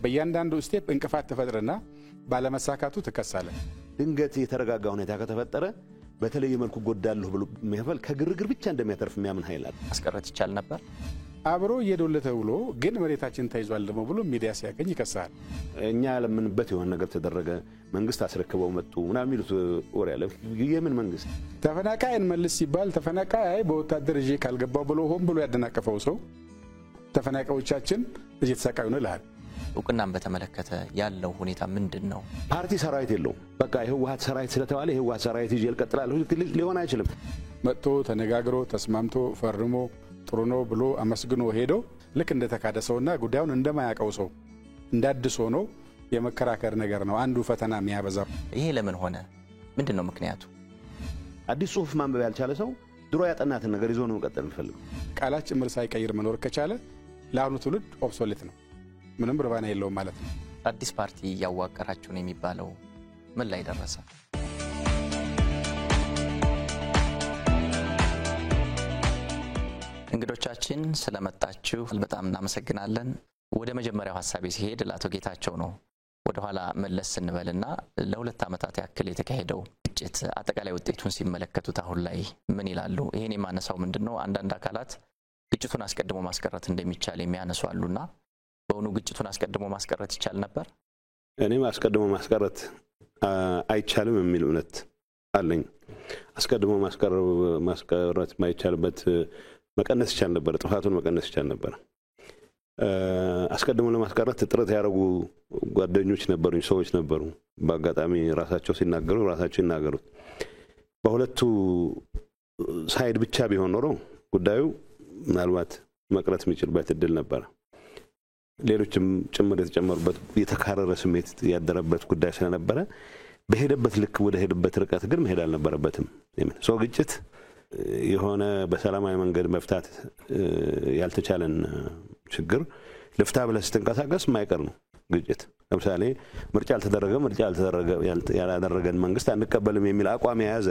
በእያንዳንዱ ስቴፕ እንቅፋት ተፈጥረና ባለመሳካቱ ተከሳለ ድንገት የተረጋጋ ሁኔታ ከተፈጠረ በተለየ መልኩ ጎዳለሁ ብሎ የሚያፈል ከግርግር ብቻ እንደሚያተርፍ የሚያምን ኃይል አለ ማስቀረት ይቻል ነበር አብሮ እየዶለተ ብሎ ግን መሬታችን ተይዟል ደሞ ብሎ ሚዲያ ሲያገኝ ይከሳል እኛ ለምንበት የሆነ ነገር ተደረገ መንግስት አስረክበው መጡ እና የሚሉት ወሬ አለ የምን መንግስት ተፈናቃይን መልስ ሲባል ተፈናቃይ በወታደር እጄ ካልገባው ብሎ ሆም ብሎ ያደናቀፈው ሰው ተፈናቃዮቻችን እየተሰቃዩ ነው ይላል ወቅናም በተመለከተ ያለው ሁኔታ ምንድነው ፓርቲ ሰራዊት የለው በቃ የህወሓት ሰራዊት ስለተባለ የህወሓት ሰራዊት ይጀል ቀጥላል ሊሆን አይችልም መጥቶ ተነጋግሮ ተስማምቶ ፈርሞ ጥሩ ነው ብሎ አመስግኖ ሄዶ ልክ እንደተካደ ሰውና ጉዳዩን እንደማያቀው ሰው እንዳድሶ ነው የመከራከር ነገር ነው አንዱ ፈተና የሚያበዛው ይሄ ለምን ሆነ ምንድነው ምክንያቱ አዲስ ጽሁፍ ማንበብ ያልቻለ ሰው ድሮ ያጠናትን ነገር ይዞ ነው መቀጠል የሚፈልገው ቃላት ጭምር ሳይቀይር መኖር ከቻለ ለአሁኑ ትውልድ ኦብሶሌት ነው ምንም ርባና የለውም ማለት ነው አዲስ ፓርቲ ያዋቀራችሁ ነው የሚባለው ምን ላይ ደረሰ እንግዶቻችን ስለመጣችሁ በጣም እናመሰግናለን ወደ መጀመሪያው ሐሳቤ ሲሄድ ለአቶ ጌታቸው ነው ወደ ኋላ መለስ እንበልና ለሁለት ዓመታት ያክል የተካሄደው ግጭት አጠቃላይ ውጤቱን ሲመለከቱት አሁን ላይ ምን ይላሉ ይሄን የማነሳው ምንድነው አንዳንድ አካላት ግጭቱን አስቀድሞ ማስቀረት እንደሚቻል የሚያነሱ አሉና በእውኑ ግጭቱን አስቀድሞ ማስቀረት ይቻል ነበር እኔም አስቀድሞ ማስቀረት አይቻልም የሚል እውነት አለኝ አስቀድሞ ማስቀረት ማይቻልበት መቀነስ ይቻል ነበር ጥፋቱን መቀነስ ይቻል ነበር አስቀድሞ ለማስቀረት ጥረት ያደረጉ ጓደኞች ነበሩኝ ሰዎች ነበሩ በአጋጣሚ ራሳቸው ሲናገሩ ራሳቸው ይናገሩት በሁለቱ ሳይድ ብቻ ቢሆን ኖሮ ጉዳዩ ምናልባት መቅረት የሚችልበት እድል ነበር ሌሎችም ጭምር የተጨመሩበት የተካረረ ስሜት ያደረበት ጉዳይ ስለነበረ በሄደበት ልክ ወደ ሄደበት ርቀት ግን መሄድ አልነበረበትም ሰው ግጭት የሆነ በሰላማዊ መንገድ መፍታት ያልተቻለን ችግር ለፍታ ብለ ስትንቀሳቀስ ማይቀር ነው ግጭት ለምሳሌ ምርጫ ያላደረገን መንግስት አንቀበልም የሚል አቋም የያዘ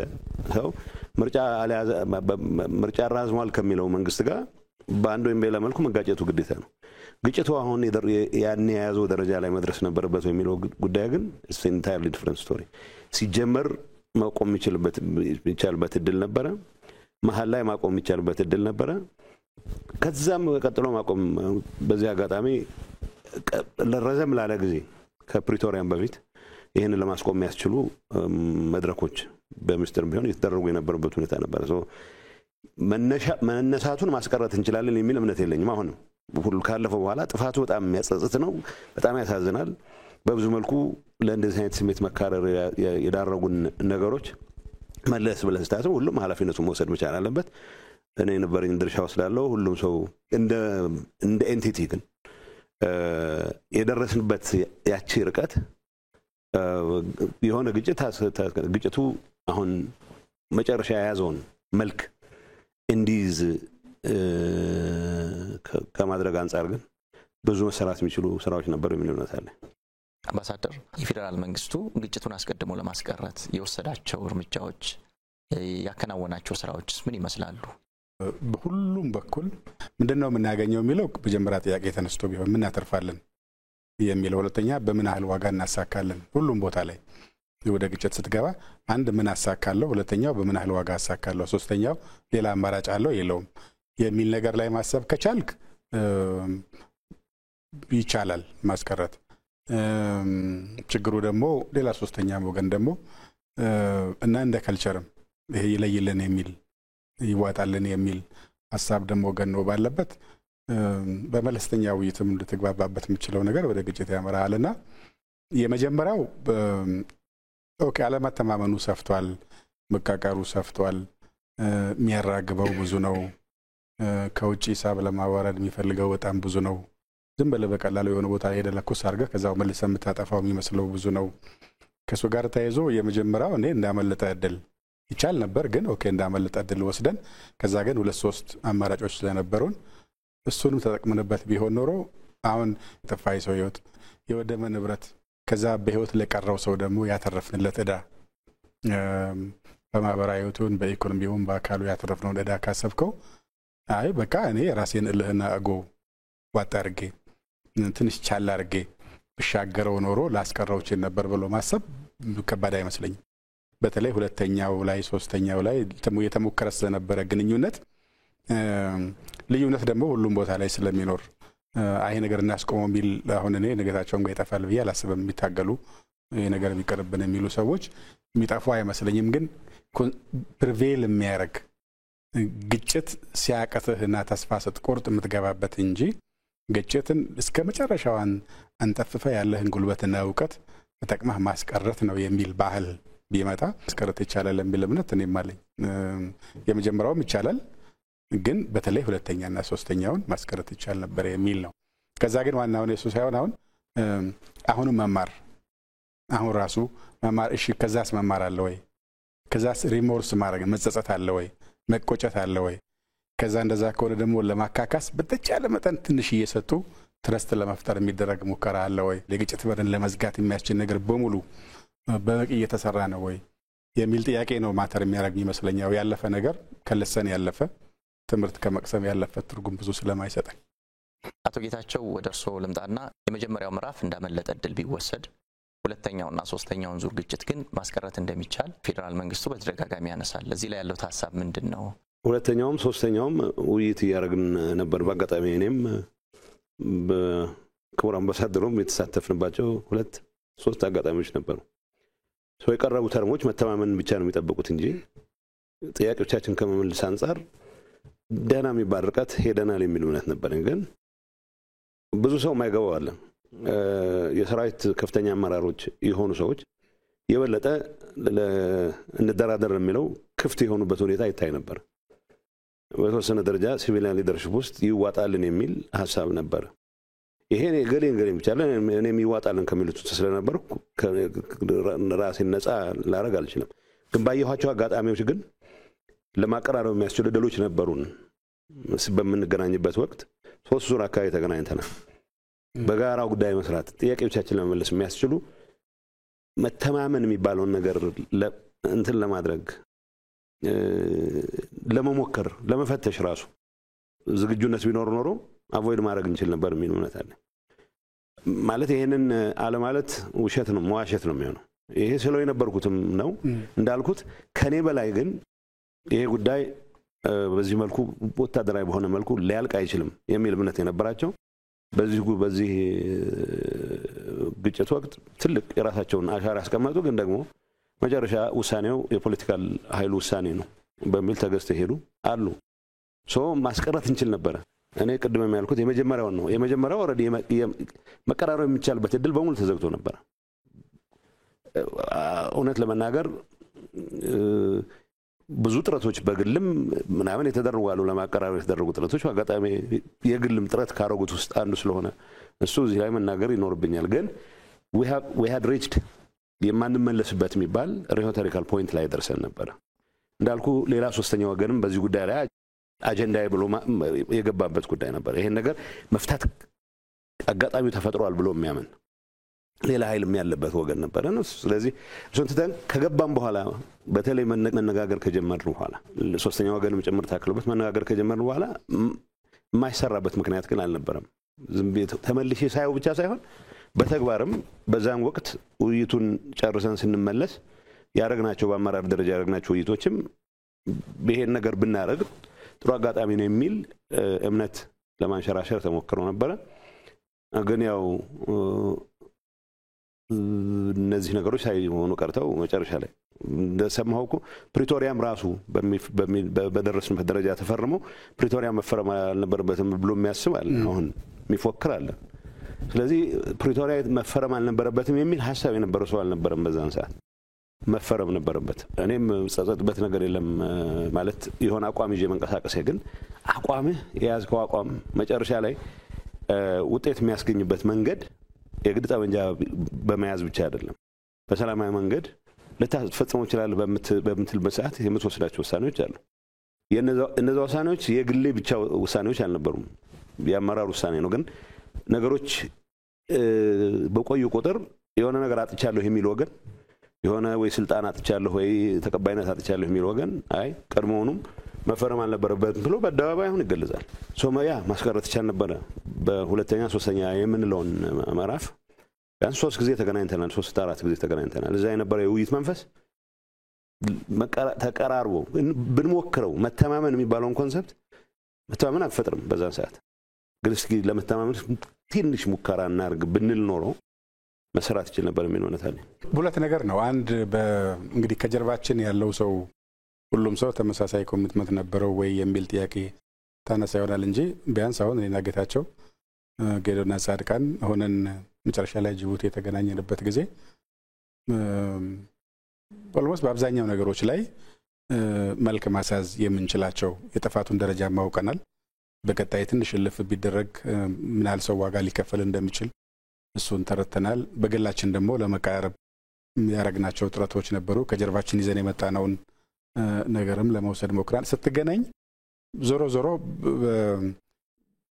ሰው ምርጫ ራዝሟል ከሚለው መንግስት ጋር በአንድ ወይም በሌላ መልኩ መጋጨቱ ግዴታ ነው ግጭቱ አሁን ያን የያዘው ደረጃ ላይ መድረስ ነበረበት የሚለው ጉዳይ ግን it's entirely different story ሲጀመር ማቆም ይችላልበት እድል ነበረ መሃል ላይ ማቆም ይችላልበት እድል ነበረ ከዛም ቀጥሎ ማቆም በዚህ አጋጣሚ ለረዘም ላለ ጊዜ ከፕሪቶሪያም በፊት ይሄን ለማስቆም ያስችሉ መድረኮች በሚኒስትር ቢሆን የተደረጉ የነበረበት ሁኔታ ነበር መነሳቱን ማስቀረት እንችላለን የሚል እምነት የለኝም አሁን ሁሉ ካለፈው በኋላ ጥፋቱ በጣም የሚያጸጽት ነው በጣም ያሳዝናል በብዙ መልኩ ለእንደዚህ አይነት ስሜት መካረር የዳረጉን ነገሮች መለስ ብለስታቱ ሁሉም ኃላፊነቱን መውሰድ መቻል አለበት እኔ ነበርኝ ድርሻ ወስዳለሁ ሁሉም ሰው እንደ ኤንቲቲ ግን የደረስንበት ያቺ ርቀት የሆነ ግጭቱ አሁን መጨረሻ ያዘውን መልክ እንዲዝ ከማድረግ አንፃር ግን ብዙ መሰራት የሚችሉ ስራዎች ነበሩ የሚሉነት አለ አምባሳደር የፌደራል መንግስቱ ግጭቱን አስቀድሞ ለማስቀረት የወሰዳቸው እርምጃዎች ያከናወናቸው ስራዎች ምን ይመስላሉ በሁሉም በኩል ምንድነው የምናገኘው የሚለው በጀመራ ጥያቄ ተነስቶ ቢሆን ምን ያተርፋለን የሚለው ሁለተኛ በምን ያህል ዋጋ እናሳካለን ሁሉም ቦታ ላይ ወደ ግጭት ስትገባ አንድ ምን አሳካለው ሁለተኛው በምን ያህል ዋጋ አሳካለው ሶስተኛው ሌላ አማራጭ አለው የለውም የሚል ነገር ላይ ማሰብ ከቻልክ ይቻላል ማስቀረት ችግሩ ደግሞ ሌላ ሶስተኛ ወገን ደግሞ እና እንደ ካልቸርም ይሄ ይለይልን የሚል ይዋጣልን የሚል ሐሳብ ደግሞ ወገን ነው ባለበት በመለስተኛ ውይይትም ልትግባባበት የምችለው ነገር ወደ ግጭት ያመራልና የመጀመሪያው ኦኬ አለመተማመኑ ሰፍቷል መቃቃሩ ሰፍቷል የሚያራግበው ብዙ ነው ከውጪ ሂሳብ ለማዋረድ የሚፈልገው በጣም ብዙ ነው ዝም ብለ በቀላሉ የሆነ ቦታ ሄደ ለኩስ አርገ ከዛው መልሰ የምታጠፋው የሚመስለው ብዙ ነው ከሱ ጋር ተያይዞ የመጀመሪያው እኔ እንዳመለጠ እድል ይቻል ነበር ግን ኦኬ እንዳመለጠ እድል ወስደን ከዛ ግን ሁለት ሶስት አማራጮች ስለነበሩን እሱንም ተጠቅመንበት ቢሆን ኖሮ አሁን ተፋይ ሰው ህይወት የወደመ ንብረት ከዛ በህይወት ለቀረው ሰው ደግሞ ያተረፍንለት እዳ በማህበራዊ ህይወቱን በኢኮኖሚውን በአካሉ ያተረፍነው እዳ ካሰብከው አይ በቃ እኔ ራሴን እልህና አጎ ዋጣርጌ ትንሽ ቻል አርጌ ብሻገረው ኖሮ ላስቀረው ይችል ነበር ብሎ ማሰብ ከባድ አይመስለኝም። በተለይ ሁለተኛው ላይ ሶስተኛው ላይ የተሞከረ ስለነበረ ግንኙነት ልዩነት ደግሞ ሁሉም ቦታ ላይ ስለሚኖር አይ ነገር እናስቆመው ቢል አሁን እኔ ነገታቸውም ጋር ይጠፋል ብዬ አላስብም። የሚታገሉ ይሄ ነገር ቢቀርብን የሚሉ ሰዎች የሚጠፉ አይመስለኝም። ግን ፕሪቬል የሚያደርግ ግጭት ሲያቀትህና ተስፋ ስትቆርጥ የምትገባበት እንጂ ግጭትን እስከ መጨረሻዋን አንጠፍፈ ያለህን ጉልበትና ዕውቀት ተጠቅመህ ማስቀረት ነው የሚል ባህል ቢመጣ ማስቀረት ይቻላል የሚል እምነት እኔም አለኝ። የመጀመሪያውም ይቻላል፣ ግን በተለይ ሁለተኛና ሶስተኛውን ማስቀረት ይቻል ነበር የሚል ነው። ከዛ ግን ዋናው የሱ ሳይሆን አሁን መማር አሁን ራሱ መማር እሺ፣ ከዛስ መማር አለ ወይ? ከዛስ ሪሞርስ ማድረግ መጸጸት አለ ወይ? መቆጨት አለ ወይ? ከዛ እንደዛ ከሆነ ደግሞ ለማካካስ በተቻለ መጠን ትንሽ እየሰጡ ትረስት ለመፍጠር የሚደረግ ሙከራ አለ ወይ? ለግጭት በርን ለመዝጋት የሚያስችል ነገር በሙሉ በበቂ እየተሰራ ነው ወይ የሚል ጥያቄ ነው ማተር የሚያደርግ ይመስለኛል። ያለፈ ነገር ከለሰን ያለፈ ትምህርት ከመቅሰም ያለፈ ትርጉም ብዙ ስለማይሰጠን። አቶ ጌታቸው ወደ እርስዎ ልምጣና የመጀመሪያው ምዕራፍ እንዳመለጠ ድል ቢወሰድ ሁለተኛውና ሶስተኛውን ዙር ግጭት ግን ማስቀረት እንደሚቻል ፌደራል መንግስቱ በተደጋጋሚ ያነሳል። ለዚህ ላይ ያለው ሐሳብ ምንድነው? ሁለተኛውም ሶስተኛውም ውይይት ያደረግን ነበር። በአጋጣሚ እኔም በክቡር አምባሳደሩም የተሳተፍንባቸው 2-3 አጋጣሚዎች ነበሩ። ሰው የቀረቡ ተርሞች መተማመን ብቻ ነው የሚጠብቁት እንጂ ጥያቄዎቻችን ከመመለስ አንፃር ደህና የሚባል ርቀት ሄደናል የሚል እምነት ነበረን። ግን ብዙ ሰው ማይገባው አለ። የሰራዊት ከፍተኛ አመራሮች የሆኑ ሰዎች የበለጠ እንደራደር የሚለው ክፍት የሆኑበት ሁኔታ ይታይ ነበር። በተወሰነ ደረጃ ሲቪሊያን ሊደርሺፕ ውስጥ ይዋጣልን የሚል ሐሳብ ነበር። ይሄ ገሌን ብቻ እኔም ይዋጣልን ከሚሉት ስለነበር ራሴን ነፃ ላረግ አልችልም። ግን ባየኋቸው አጋጣሚዎች ግን ለማቀራረብ የሚያስችሉ እድሎች ነበሩን። በምንገናኝበት ወቅት 3 ዙር አካባቢ ተገናኝተናል። በጋራ ጉዳይ መስራት፣ ጥያቄዎቻችን ለመመለስ የሚያስችሉ መተማመን የሚባለውን ነገር እንትን ለማድረግ ለመሞከር ለመፈተሽ ራሱ ዝግጁነት ቢኖር ኖሮ አቮይድ ማድረግ እንችል ነበር የሚል እምነት አለ። ማለት ይሄንን አለ ማለት ውሸት ነው፣ መዋሸት ነው የሚሆነው። ይሄ ስለው የነበርኩትም ነው እንዳልኩት። ከኔ በላይ ግን ይሄ ጉዳይ በዚህ መልኩ ወታደራዊ በሆነ መልኩ ሊያልቅ አይችልም የሚል እምነት የነበራቸው በዚህ ግጭት ወቅት ትልቅ የራሳቸውን አሻራ ያስቀመጡ፣ ግን ደግሞ መጨረሻ ውሳኔው የፖለቲካል ኃይሉ ውሳኔ ነው በሚል ተገዝተው ሄዱ አሉ። ማስቀረት እንችል ነበር። እኔ ቅድም ያልኩት የመጀመሪያው ነው። የመጀመሪያው ኦሬዲ መቀራረብ የሚቻልበት እድል በሙሉ ተዘግቶ ነበር። እውነት ለመናገር ብዙ ጥረቶች በግልም ምናምን የተደረጉ አሉ። ለማቀራረብ የተደረጉ ጥረቶች በአጋጣሚ የግልም ጥረት ካረጉት ውስጥ አንዱ ስለሆነ እሱ እዚህ ላይ መናገር ይኖርብኛል። ግን we had reached የማንመለስበት የሚባል ሪቶሪካል ፖይንት ላይ ደርሰን ነበር። እንዳልኩ ሌላ ሶስተኛ ወገንም በዚህ ጉዳይ ላይ አጀንዳ ብሎ የገባበት ጉዳይ ነበር። ይሄን ነገር መፍታት አጋጣሚው ተፈጥሯል ብሎ የሚያምን ሌላ ኃይልም ያለበት ወገን ነበር። ስለዚህ እሱን ትተን ከገባን በኋላ በተለይ መነጋገር ከጀመርን በኋላ ሶስተኛ ወገንም ጭምር ታክሎበት መነጋገር ከጀመርን በኋላ የማይሰራበት ምክንያት ግን አልነበረም። ዝም ብዬ ተመልሼ ሳይው ብቻ ሳይሆን በተግባርም በዛን ወቅት ውይይቱን ጨርሰን ስንመለስ ያረግናቸው በአመራር ደረጃ ያረግናቸው ውይይቶችም ይሄን ነገር ብናረግ ጥሩ አጋጣሚ ነው የሚል እምነት ለማንሸራሸር ተሞክሮ ነበር። ግን ያው እነዚህ ነገሮች ሳይሆኑ ቀርተው መጨረሻ ላይ እንደሰማሁኩ ፕሪቶሪያም ራሱ በደረስንበት ደረጃ ተፈርሞ ፕሪቶሪያ መፈረም አልነበረበትም ብሎ የሚያስብ አለ፣ አሁን የሚፎክር አለ። ስለዚህ ፕሪቶሪያ መፈረም አልነበረበትም የሚል ሐሳብ የነበረው ሰው አልነበረም። በዛን ሰዓት መፈረም ነበረበት። እኔም ጸጸትበት ነገር የለም ማለት የሆነ አቋም ይዤ መንቀሳቀስ፣ ግን አቋምህ የያዝከው አቋም መጨረሻ ላይ ውጤት የሚያስገኝበት መንገድ የግድ ጠመንጃ በመያዝ ብቻ አይደለም። በሰላማዊ መንገድ ልታስፈጽመው ይችላል በምትልበት ሰዓት የምትወስዳቸው ውሳኔዎች አሉ። የነዛ ውሳኔዎች የግሌ ብቻ ውሳኔዎች አልነበሩም፣ የአመራር ውሳኔ ነው። ግን ነገሮች በቆዩ ቁጥር የሆነ ነገር አጥቻለሁ የሚል ወገን፣ የሆነ ወይ ስልጣን አጥቻለሁ ወይ ተቀባይነት አጥቻለሁ የሚል ወገን አይ ቀድሞውንም መፈረም አልነበረበትም ብሎ በአደባባይ አሁን ይገለጻል። ሶማያ ማስቀረት ይቻል ነበር። በሁለተኛ ሶስተኛ የምንለውን ምዕራፍ ቢያንስ 3 ጊዜ ተገናኝተናል 3-4 ጊዜ ተገናኝተናል እዛ የነበረው የውይይት መንፈስ ተቀራርቦ ብንሞክረው መተማመን የሚባለውን ኮንሰፕት መተማመን አፈጥርም በዛ ሰዓት ግን እስኪ ለመተማመን ትንሽ ሙከራ እናርግ ብንል ኖሮ መስራት ይችላል ነበር ምን ሆነታል ሁለት ነገር ነው አንድ እንግዲህ ከጀርባችን ያለው ሰው ሁሉም ሰው ተመሳሳይ ኮሚትመንት ነበረው ወይ የሚል ጥያቄ ታነሳ ይሆናል እንጂ ቢያንስ አሁን እኔና ጌታቸው ጌዶና ጻድቃን ሆነን መጨረሻ ላይ ጅቡቲ የተገናኘንበት ጊዜ ኦልሞስት በአብዛኛው ነገሮች ላይ መልክ ማሳዝ የምንችላቸው የጥፋቱን ደረጃ ማውቀናል በቀጣይ ትንሽ ልፍ ቢደረግ ምናል ሰው ዋጋ ሊከፈል እንደሚችል እሱን ተረተናል በግላችን ደግሞ ለመቃረብ ያረግናቸው ጥረቶች ነበሩ ከጀርባችን ይዘን የመጣነውን ነገርም ለመውሰድ ሞክራን ስትገናኝ ዞሮ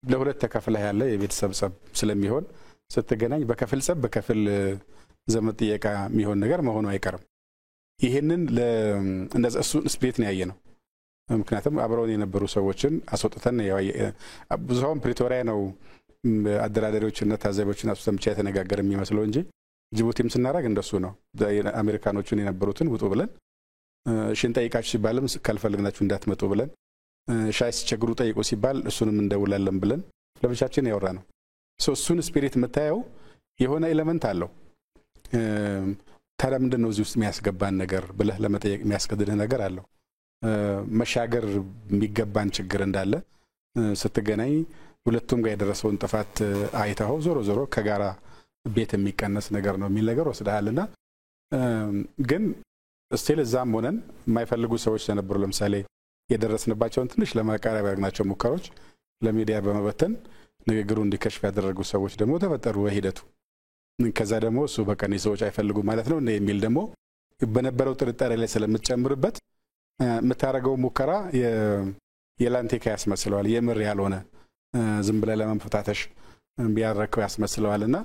ለሁለት ተከፍለ ያለ የቤተሰብ ጸብ ስለሚሆን ስትገናኝ በከፍል ጸብ በከፍል ዘመድ ጥያቄ የሚሆን ነገር መሆኑ አይቀርም ይሄንን እንደዛ እሱን ስፒሪት ነው ያየነው ምክንያቱም አብረውን የነበሩ ሰዎችን አስወጥተን ብዙውን ፕሪቶሪያ ነው አደራዳሪዎችና ታዛቢዎችን አስወጥተን ብቻ የተነጋገርን የሚመስለው እንጂ ጅቡቲም ስናረግ እንደሱ ነው አሜሪካኖቹን የነበሩትን ውጡ ብለን ሽንጠይቃችሁ ሲባልም ካልፈልግናችሁ እንዳትመጡ ብለን ሻይ ሲቸግሩ ጠይቁ ሲባል እሱንም እንደውላለን ብለን ለብቻችን ያወራ ነው እሱን ስፒሪት መታየው የሆነ ኤሌመንት አለው ታዲያ ምንድነው እዚህ ውስጥ የሚያስገባን ነገር ብለህ ለመጠየቅ የሚያስገድድህ ነገር አለው መሻገር የሚገባን ችግር እንዳለ ስትገናኝ ሁለቱም ጋር የደረሰውን ጥፋት አይታው ዞሮ ከጋራ ቤት የሚቀነስ ነገር ነው የሚል ነገር ወስደሃልና ግን ስቲል እዛም ሆነን የማይፈልጉ ሰዎች ተነበሩ ለምሳሌ የደረስንባቸውን ትንሽ ለማቃረብ ያግናቸው ሙከሮች ለሚዲያ በመበተን ንግግሩ እንዲከሽፍ ያደረጉ ሰዎች ደግሞ ተፈጠሩ በሂደቱ ከዛ ደግሞ እሱ በቀን ሰዎች አይፈልጉ ማለት ነው የሚል ደግሞ በነበረው ጥርጣሬ ላይ ስለምትጨምርበት መታረገው ሙከራ የላንቴካ ያስመስለዋል የምር ያልሆነ ዝም ብለ ለማንፈታተሽ ቢያረከው ያስመስለዋልና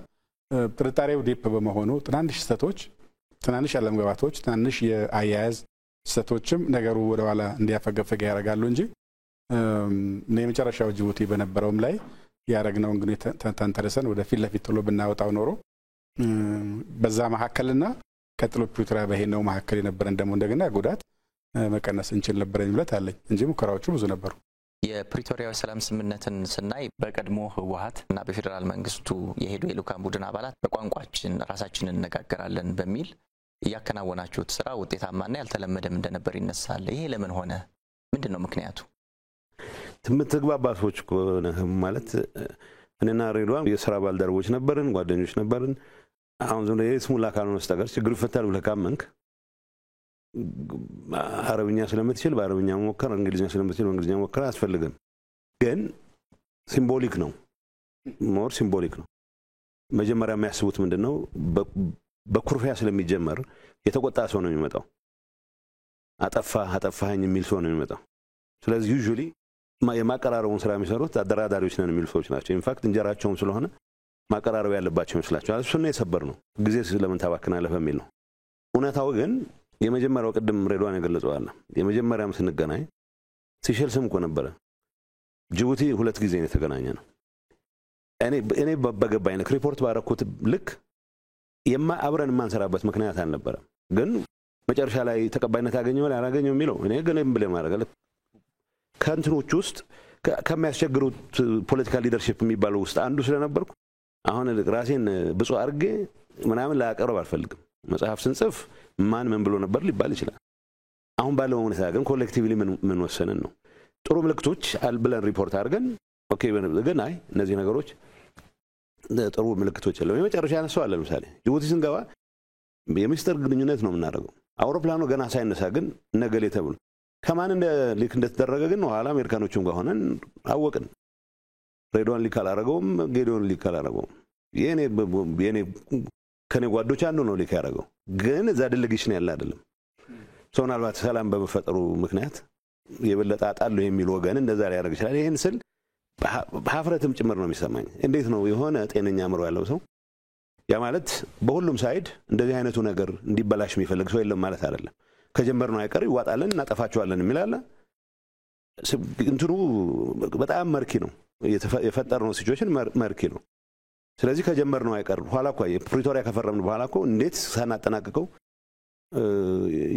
ጥርጣሬው ዲፕ በመሆኑ ትናንሽ ስተቶች ትናንሽ አለመግባባቶች ትናንሽ የአያያዝ ስተቶችም ነገሩ ወደ ኋላ እንዲያፈገፈገ ያረጋሉ እንጂ የመጨረሻው ጅቡቲ በነበረውም ላይ ያረግነው እንግዲህ ተንተረሰን ወደ ፊት ለፊት ተሎ ብናወጣው ኖሮ በዛ መሐከልና ከጥሎ ፕሪቶሪያ በሄነው መሐከል የነበረን ደግሞ እንደገና ጉዳት መቀነስ እንችል ነበር የሚለት አለኝ እንጂ ሙከራዎቹ ብዙ ነበሩ የፕሪቶሪያው ሰላም ስምምነትን ስናይ በቀድሞ ህወሓት እና በፌደራል መንግስቱ የሄዱ የልኡካን ቡድን አባላት በቋንቋችን ራሳችንን እንነጋገራለን በሚል ያከናወናችሁት ስራ ውጤታማና ያልተለመደም እንደነበር ይነሳል ይሄ ለምን ሆነ ምንድነው ምክንያቱ ተግባባቶች ማለት እነና ሬድዋን የሥራ ባልደረቦች ነበርን ጓደኞች ነበርን አሁን ዘንድ የስሙላ ካልሆነ በስተቀር ችግሩ ይፈታል ብለህ ካመንክ አረብኛ ስለምትችል በአረብኛ ሞከር እንግሊዝኛ ስለምትችል በእንግሊዝኛ ሞከር አያስፈልግም ግን ሲምቦሊክ ነው ሞር ሲምቦሊክ ነው መጀመሪያ የሚያስቡት ምንድነው በኩርፊያ ስለሚጀመር የተቆጣ ሰው ነው የሚመጣው አጠፋኝ የሚል ሰው ነው የሚመጣው ስለዚህ ዩዥሊ የማቀራረቡን ስራ የሚሰሩት አደራዳሪዎች ነን የሚሉ ሰዎች ናቸው ኢንፋክት እንጀራቸውም ስለሆነ ማቀራረብ ያለባቸው ይመስላቸዋል እሱ ነው የሰበር ነው ጊዜ ስለምን ታባክናለህ በሚል ነው እውነታው ግን የመጀመሪያው ቅድም ሬድዋን የገለጸዋል የመጀመሪያም ስንገናኝ ሲሸልስም እኮ ነበር ጅቡቲ 2 ጊዜ ነው የተገናኘ ነው እኔ በገባኝ ሪፖርት ባረኩት ልክ አብረን ማንሰራበት ምክንያት አልነበረም ግን መጨረሻ ላይ ተቀባይነት ያገኘው ያላገኘው የሚለው እኔ ግን ብለ ማረጋለ ካንትሮች ውስጥ ከሚያስቸግሩት ፖለቲካል ሊደርሺፕ የሚባለው ውስጥ አንዱ ስለነበርኩ አሁን ራሴን ብፁዕ አርጌ ምናምን ላቀርብ አልፈልግም መጽሐፍ ስንጽፍ ማን ምን ብሎ ነበር ሊባል ይችላል አሁን ባለው ሁኔታ ግን ኮሌክቲቭሊ ምን ወሰነን ነው ጥሩ ምልክቶች አልብለን ሪፖርት አድርገን ኦኬ ግን አይ እነዚህ ነገሮች ጥሩ ምልክቶች አሉ የመጨረሻ ያነሳው አለ ለምሳሌ ጅቡቲ ስንገባ የሚስተር ግንኙነት ነው የምናደርገው አውሮፕላኑ ገና ሳይነሳ ግን ነገሌ ተብሎ ከማን ሊክ እንደተደረገ ግን ኋላ አሜሪካኖቹም ጋር ሆነን አወቅን ሬድዋን ሊክ አላረገውም ጌዶን ሊክ አላረገውም የኔ ከኔ ጓዶች አንዱ ነው ሊክ ያረገው ግን እዛ ዴሌጌሽን ያለ አይደለም ሶናልባት ሰላም በመፈጠሩ ምክንያት የበለጠ አጣለው የሚል ወገን እንደዛ ሊያደርግ ይችላል ይሄን ስል በሀፍረትም ጭምር ነው የሚሰማኝ እንዴት ነው የሆነ ጤነኛ አእምሮ ያለው ሰው ያ ማለት በሁሉም ሳይድ እንደዚህ አይነቱ ነገር እንዲበላሽ የሚፈልግ ሰው የለም ማለት አይደለም ከጀመርነው አይቀር ይዋጣለን እናጠፋቸዋለን የሚላል እንትኑ በጣም መርኪ ነው የፈጠረው ሲቹዌሽን መርኪ ነው ስለዚህ ከጀመርነው አይቀር ኋላ እኮ የፕሪቶሪያ ከፈረምን በኋላ እኮ እንዴት ሳናጠናቅቀው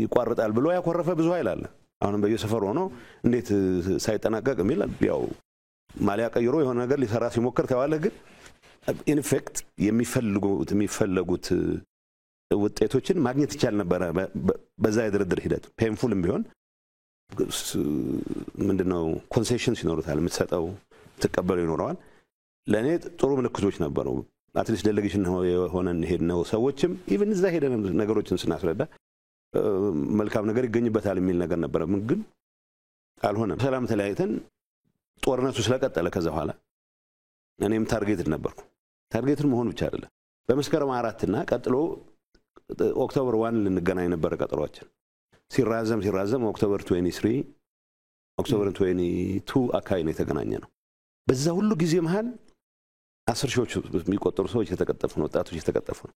ይቋርጣል ብሎ ያኮረፈ ብዙ ኃይል አለ። አሁንም በየሰፈሩ ሆኖ እንዴት ሳይጠናቀቅ የሚል ያው ማሊያ ቀይሮ የሆነ ነገር ሊሰራ ሲሞክር ተዋለ። ግን ኢንፌክት የሚፈልጉት ውጤቶችን ማግኘት ይቻል ነበር በዛ የድርድር ሂደት። ፔንፉልም ቢሆን ምንድነው ኮንሴሽንስ ይኖሩታል፣ የምትሰጠው ተቀበሉ ይኖረዋል። ለኔ ጥሩ ምልክቶች ነበሩ። አትሊስት ዴሌጌሽን ሆነን ሄድነው ሰዎችም ኢቭን እዛ ሄደን ነገሮችን ስናስረዳ መልካም ነገር ይገኝበታል የሚል ነገር ነበር። ግን አልሆነም። ሰላም ተለያይተን ጦርነቱ ስለቀጠለ ከዛ በኋላ እኔም ታርጌትድ ነበርኩ። ታርጌትድ መሆን ብቻ አይደለም፣ በመስከረም 4 እና ቀጥሎ ኦክቶበር 1 ልንገናኝ ነበር ቀጠሯችን። ሲራዘም ኦክቶበር 23 ኦክቶበር 22 አካባቢ ነው የተገናኘነው። በዛ ሁሉ ጊዜ መሃል 10 ሺዎች የሚቆጠሩ ሰዎች የተቀጠፉ ነው፣ ወጣቶች የተቀጠፉ ነው።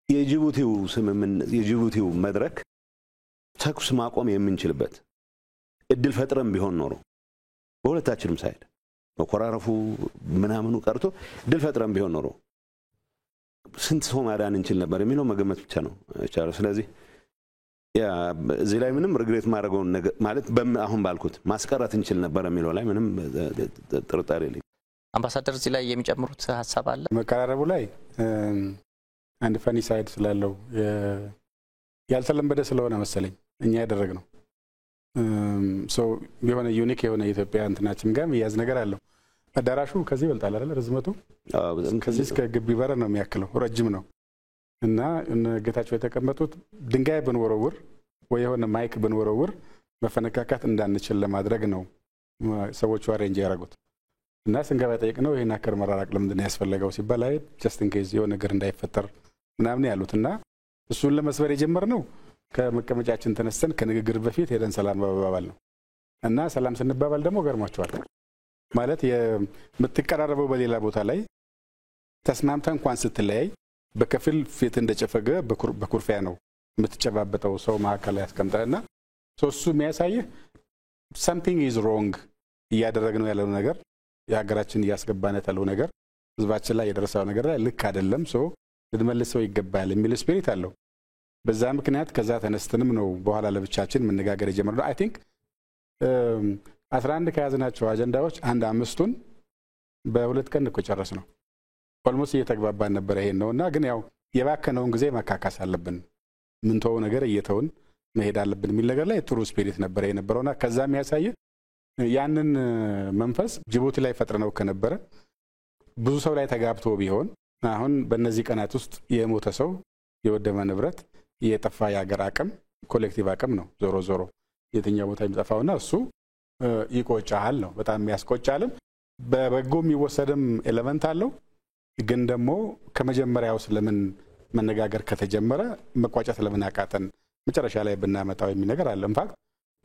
የጅቡቲው መድረክ ተኩስ ማቆም የምንችልበት እድል ፈጥረም ቢሆን ኖሮ በሁለታችንም ሳይድ መኮራረፉ ምናምኑ ቀርቶ እድል ፈጥረም ቢሆን ኖሮ ስንት ሰው ማዳን እንችል ነበር የሚለው መገመት ብቻ ነው ይቻላል። ስለዚህ እዚህ ላይ ምንም ሪግሬት ማድረገው ማለት አሁን ባልኩት ማስቀረት እንችል ነበር የሚለው ላይ ምንም ጥርጣሬ የለኝም። አምባሳደር እዚህ ላይ የሚጨምሩት ሐሳብ አለ? መቀራረቡ ላይ አንድ ፈኒ ሳይድ ስላለው ያልተለመደ ስለሆነ መሰለኝ እኛ ያደረግነው የሆነ ዩኒክ የሆነ ኢትዮጵያ እንትናችን ጋር ያዝ ነገር አለው። አዳራሹ ከዚህ ይበልጣል አይደል? ርዝመቱ ከዚህ እስከ ግቢ በር ነው የሚያክለው፣ ረጅም ነው። እና ጌታቸው የተቀመጡት ድንጋይ ብንወረውር ወይ የሆነ ማይክ ብንወረውር መፈነካካት እንዳንችል ለማድረግ ነው ሰዎቹ አሬንጅ ያደረጉት። እና ስንገባ ጠይቅነው ይሄን አከር መራራቅ ለምንድን ነው ያስፈልገው ሲባል አይ ጀስት ኢን ኬዝ የሆነ ነገር እንዳይፈጠር ምናምን ያሉትና እሱን ለመስበር የጀመርነው ከመቀመጫችን ተነስተን ከንግግር በፊት ሄደን ሰላም ባባባል ነው። እና ሰላም ስንባባል ደግሞ ገርማቸዋል ማለት የምትቀራረበው በሌላ ቦታ ላይ ተስማምተ እንኳን ስትለያይ በከፊል ፊት እንደጨፈገ በኩርፊያ ነው የምትጨባበጠው ሰው ማከለ ያስቀምጣልና እሱ የሚያሳየው something is wrong እያደረግነው ያለው ነገር የሀገራችን እያስገባነት ያለው ነገር ህዝባችን ላይ የደረሰው ነገር ላይ ልክ አይደለም ልንመልሰው ይገባል የሚል ስፒሪት አለው። በዛ ምክንያት ከዛ ተነስተንም ነው በኋላ ለብቻችን መነጋገር የጀመርነው። አይ ቲንክ 11 ከያዝናቸው አጀንዳዎች አንድ 5ቱን በሁለት ቀን እኮ ጨረስ ነው። ኦልሞስት እየተግባባን ነበር ይሄን ነውና ግን ያው የባከነውን ጊዜ ማካካስ አለብን፣ ምንተው ነገር እየተውን መሄድ አለብን የሚል ነገር ላይ ጥሩ ስፒሪት ነበር የነበረውና ከዛ የሚያሳይ ያንን መንፈስ ጅቡቲ ላይ ፈጥረነው ከነበረ ብዙ ሰው ላይ ተጋብቶ ቢሆን አሁን በእነዚህ ቀናት ውስጥ የሞተ ሰው የወደመ ንብረት የጠፋ የሀገር አቅም ኮሌክቲቭ አቅም ነው ዞሮ የትኛው ቦታ የሚጠፋውና እሱ ይቆጫል ነው በጣም የሚያስቆጫልም በበጎ የሚወሰድም ኤሌመንት አለው። ግን ደግሞ ከመጀመሪያው ስለምን መነጋገር ከተጀመረ መቋጨት ለምን አቃተን መጨረሻ ላይ ብናመጣው የሚል ነገር አለ። ኢንፋክት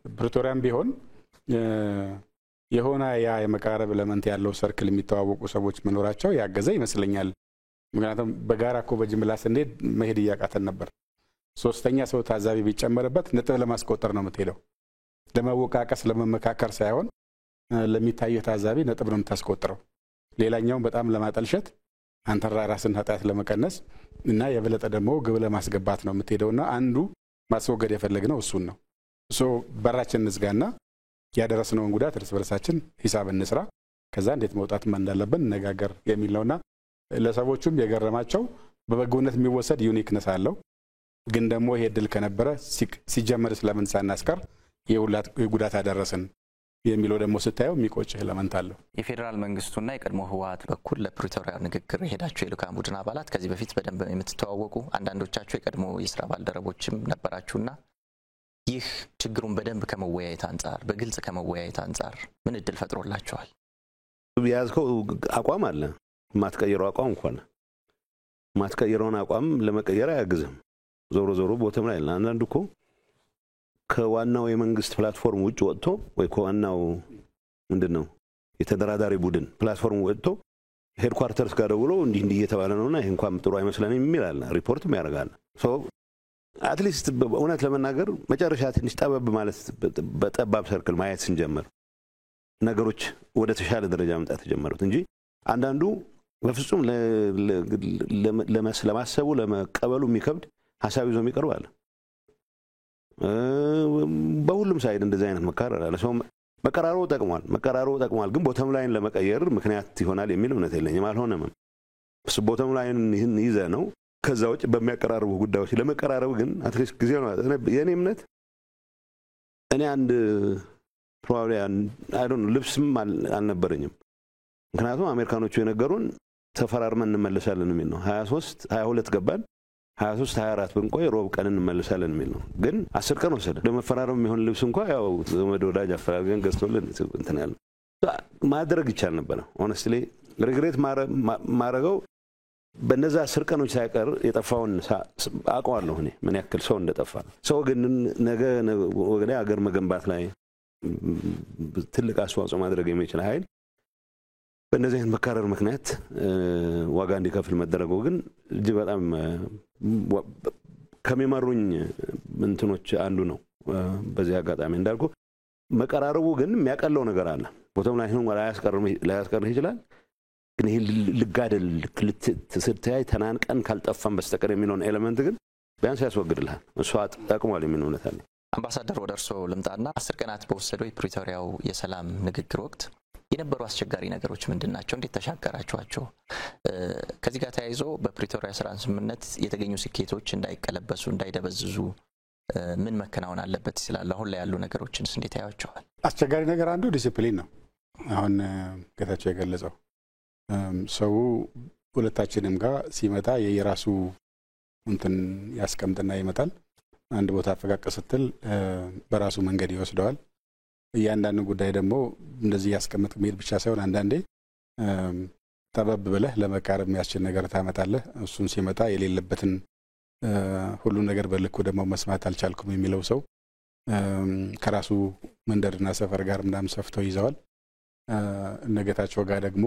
ፕሪቶሪያም ቢሆን የሆነ የመቀራረብ ኤሌመንት ያለው ሰርክል የሚተዋወቁ ሰዎች መኖራቸው ያገዘ ይመስለኛል። ምክንያቱም በጋራ እኮ በጅምላ ስንሄድ መሄድ ያቃተን ነበር። ሶስተኛ ሰው ታዛቢ ቢጨመርበት ነጥብ ለማስቆጠር ነው የምትሄደው፣ ለመወቃቀስ ለመመካከር ሳይሆን ለሚታየው ታዛቢ ነጥብ ነው የምታስቆጥረው። ሌላኛው በጣም ለማጠልሸት አንተ ራስን ኃጢአት ለመቀነስ እና የበለጠ ደግሞ ግብ ለማስገባት ነው የምትሄደውና አንዱ ማስወገድ የፈለግነው እሱን ነው። በራችን እንዝጋና ያደረስነውን ጉዳት እርስ በርሳችን ሂሳብ እንስራ፣ ከዛ እንዴት መውጣት እንዳለብን ነጋገር የሚል ነውና ለሰዎቹም የገረማቸው በበጎነት የሚወሰድ ዩኒክነስ አለው። ግን ደግሞ ይሄ ድል ከነበረ ሲጀመር ስለምን ሳናስቀር የጉዳት አደረስን የሚለው ደግሞ ስታየው የሚቆጭህ ኤሌመንት አለው። የፌደራል መንግስቱና የቀድሞ ህወሓት በኩል ለፕሪቶሪያ ንግግር የሄዳቸው የልኡካን ቡድን አባላት ከዚህ በፊት በደንብ የምትተዋወቁ አንዳንዶቻችሁ የቀድሞ የስራ ባልደረቦችም ነበራችሁና ይህ ችግሩን በደንብ ከመወያየት አንፃር በግልጽ ከመወያየት አንፃር ምን እድል ፈጥሮላችኋል? ያዝከው አቋም አለ ማትቀየረው አቋም እንኳን ማትቀየረውን አቋም ለመቀየር አያግዝም። ዞሮ ቦተም ላይ አንዳንዱ እኮ ከዋናው የመንግስት ፕላትፎርም ውጭ ወጥቶ ወይ ከዋናው ምንድነው የተደራዳሪ ቡድን ፕላትፎርም ወጥቶ ሄድኳርተርስ ጋር ደውሎ እንዲህ እየተባለ ነውና ይሄ እንኳን ጥሩ አይመስለንም የሚላል ሪፖርት ያደርጋል። አትሊስት በእውነት ለመናገር መጨረሻ ትንሽ ጠበብ ማለት በጠባብ ሰርክል ማየት ስንጀምር ነገሮች ወደ ተሻለ ደረጃ መምጣት ተጀመሩት እንጂ አንዳንዱ በፍጹም ለማሰቡ ለመቀበሉ የሚከብድ ሐሳብ ይዞ የሚቀርብ አለ። በሁሉም ሳይድ እንደዚህ አይነት መካረር አለ። ሰው መቀራረቡ ጠቅሟል፣ ግን ቦተም ላይን ለመቀየር ምክንያት ይሆናል የሚል እምነት የለኝም። አልሆነም። ቦተም ላይን ይህን ይዘ ነው ከዛ ውጭ በሚያቀራርቡ ጉዳዮች ለመቀራረብ ግን አትሊስት ጊዜ ነው። የኔ እምነት እኔ አንድ ፕሮባብሊ አይ ዶንት ኖ ልብስም አልነበረኝም። ምክንያቱም አሜሪካኖቹ የነገሩን ተፈራርመን እንመለሳለን የሚል ነው። 22 ገባን 23 24 ብንቆይ ሮብ ቀን እንመለሳለን የሚል ነው። ግን 10 ቀን ወሰደ። ለመፈራረም የሚሆን ልብስ እንኳን ያው ዘመድ ወዳጅ አፈራርገን ገዝቶልን እንትን ያለ ማድረግ ይቻል ነበር። ሆነስትሊ ሪግሬት ማረገው በነዛ 10 ቀኖች ሳይቀር የጠፋውን አውቀዋለሁ እኔ ምን ያክል ሰው እንደጠፋ። ሰው ግን ነገ ወገኔ ሀገር መገንባት ላይ ትልቅ አስተዋጽኦ ማድረግ የሚችል ኃይል በእነዚህ አይነት መካረር ምክንያት ዋጋ እንዲከፍል መደረጉ ግን እጅግ በጣም ከሚመሩኝ እንትኖች አንዱ ነው። በዚህ አጋጣሚ እንዳልኩ መቀራረቡ ግን የሚያቀለው ነገር አለ። ቦታው ላይ ሆኖ ላያስቀርህ ይችላል። ግን ይሄ ልጋደል ትስርታይ ተናንቀን ካልጠፋን በስተቀር የሚለውን ኤሌመንት ግን ቢያንስ ያስወግድልሃል። እሱ አጥቅሟል የሚል እውነት አለ። አምባሳደር ወደ እርሶ ልምጣና 10 ቀናት በወሰደው የፕሪቶሪያው የሰላም ንግግር ወቅት የነበሩ አስቸጋሪ ነገሮች ምንድናቸው? እንዴት ተሻገራችኋቸው? ከዚህ ጋር ተያይዞ በፕሪቶሪያ ሰላም ስምምነት የተገኙ ስኬቶች እንዳይቀለበሱ እንዳይደበዝዙ ምን መከናወን አለበት ይላል? አሁን ላይ ያሉ ነገሮችንስ እንዴት ያያቸዋል? አስቸጋሪ ነገር አንዱ ዲሲፕሊን ነው። አሁን ጌታቸው የገለጸው ሰው ሁለታችንም ጋር ሲመጣ የራሱ እንትን ያስቀምጥና ይመጣል። አንድ ቦታ ፈቀቅ ስትል በራሱ መንገድ ይወስደዋል። እያንዳንዱ ጉዳይ ደግሞ እንደዚህ ያስቀምጥ መሄድ ብቻ ሳይሆን አንዳንዴ ጠበብ ብለህ ለመቃረብ የሚያስችል ነገር ታመጣለህ። እሱን ሲመጣ የሌለበትን ሁሉ ነገር በልኩ ደግሞ መስማት አልቻልኩም የሚለው ሰው ከራሱ መንደርና ሰፈር ጋር ምናምን ሰፍተው ይዘዋል። ነገታቸው ጋር ደግሞ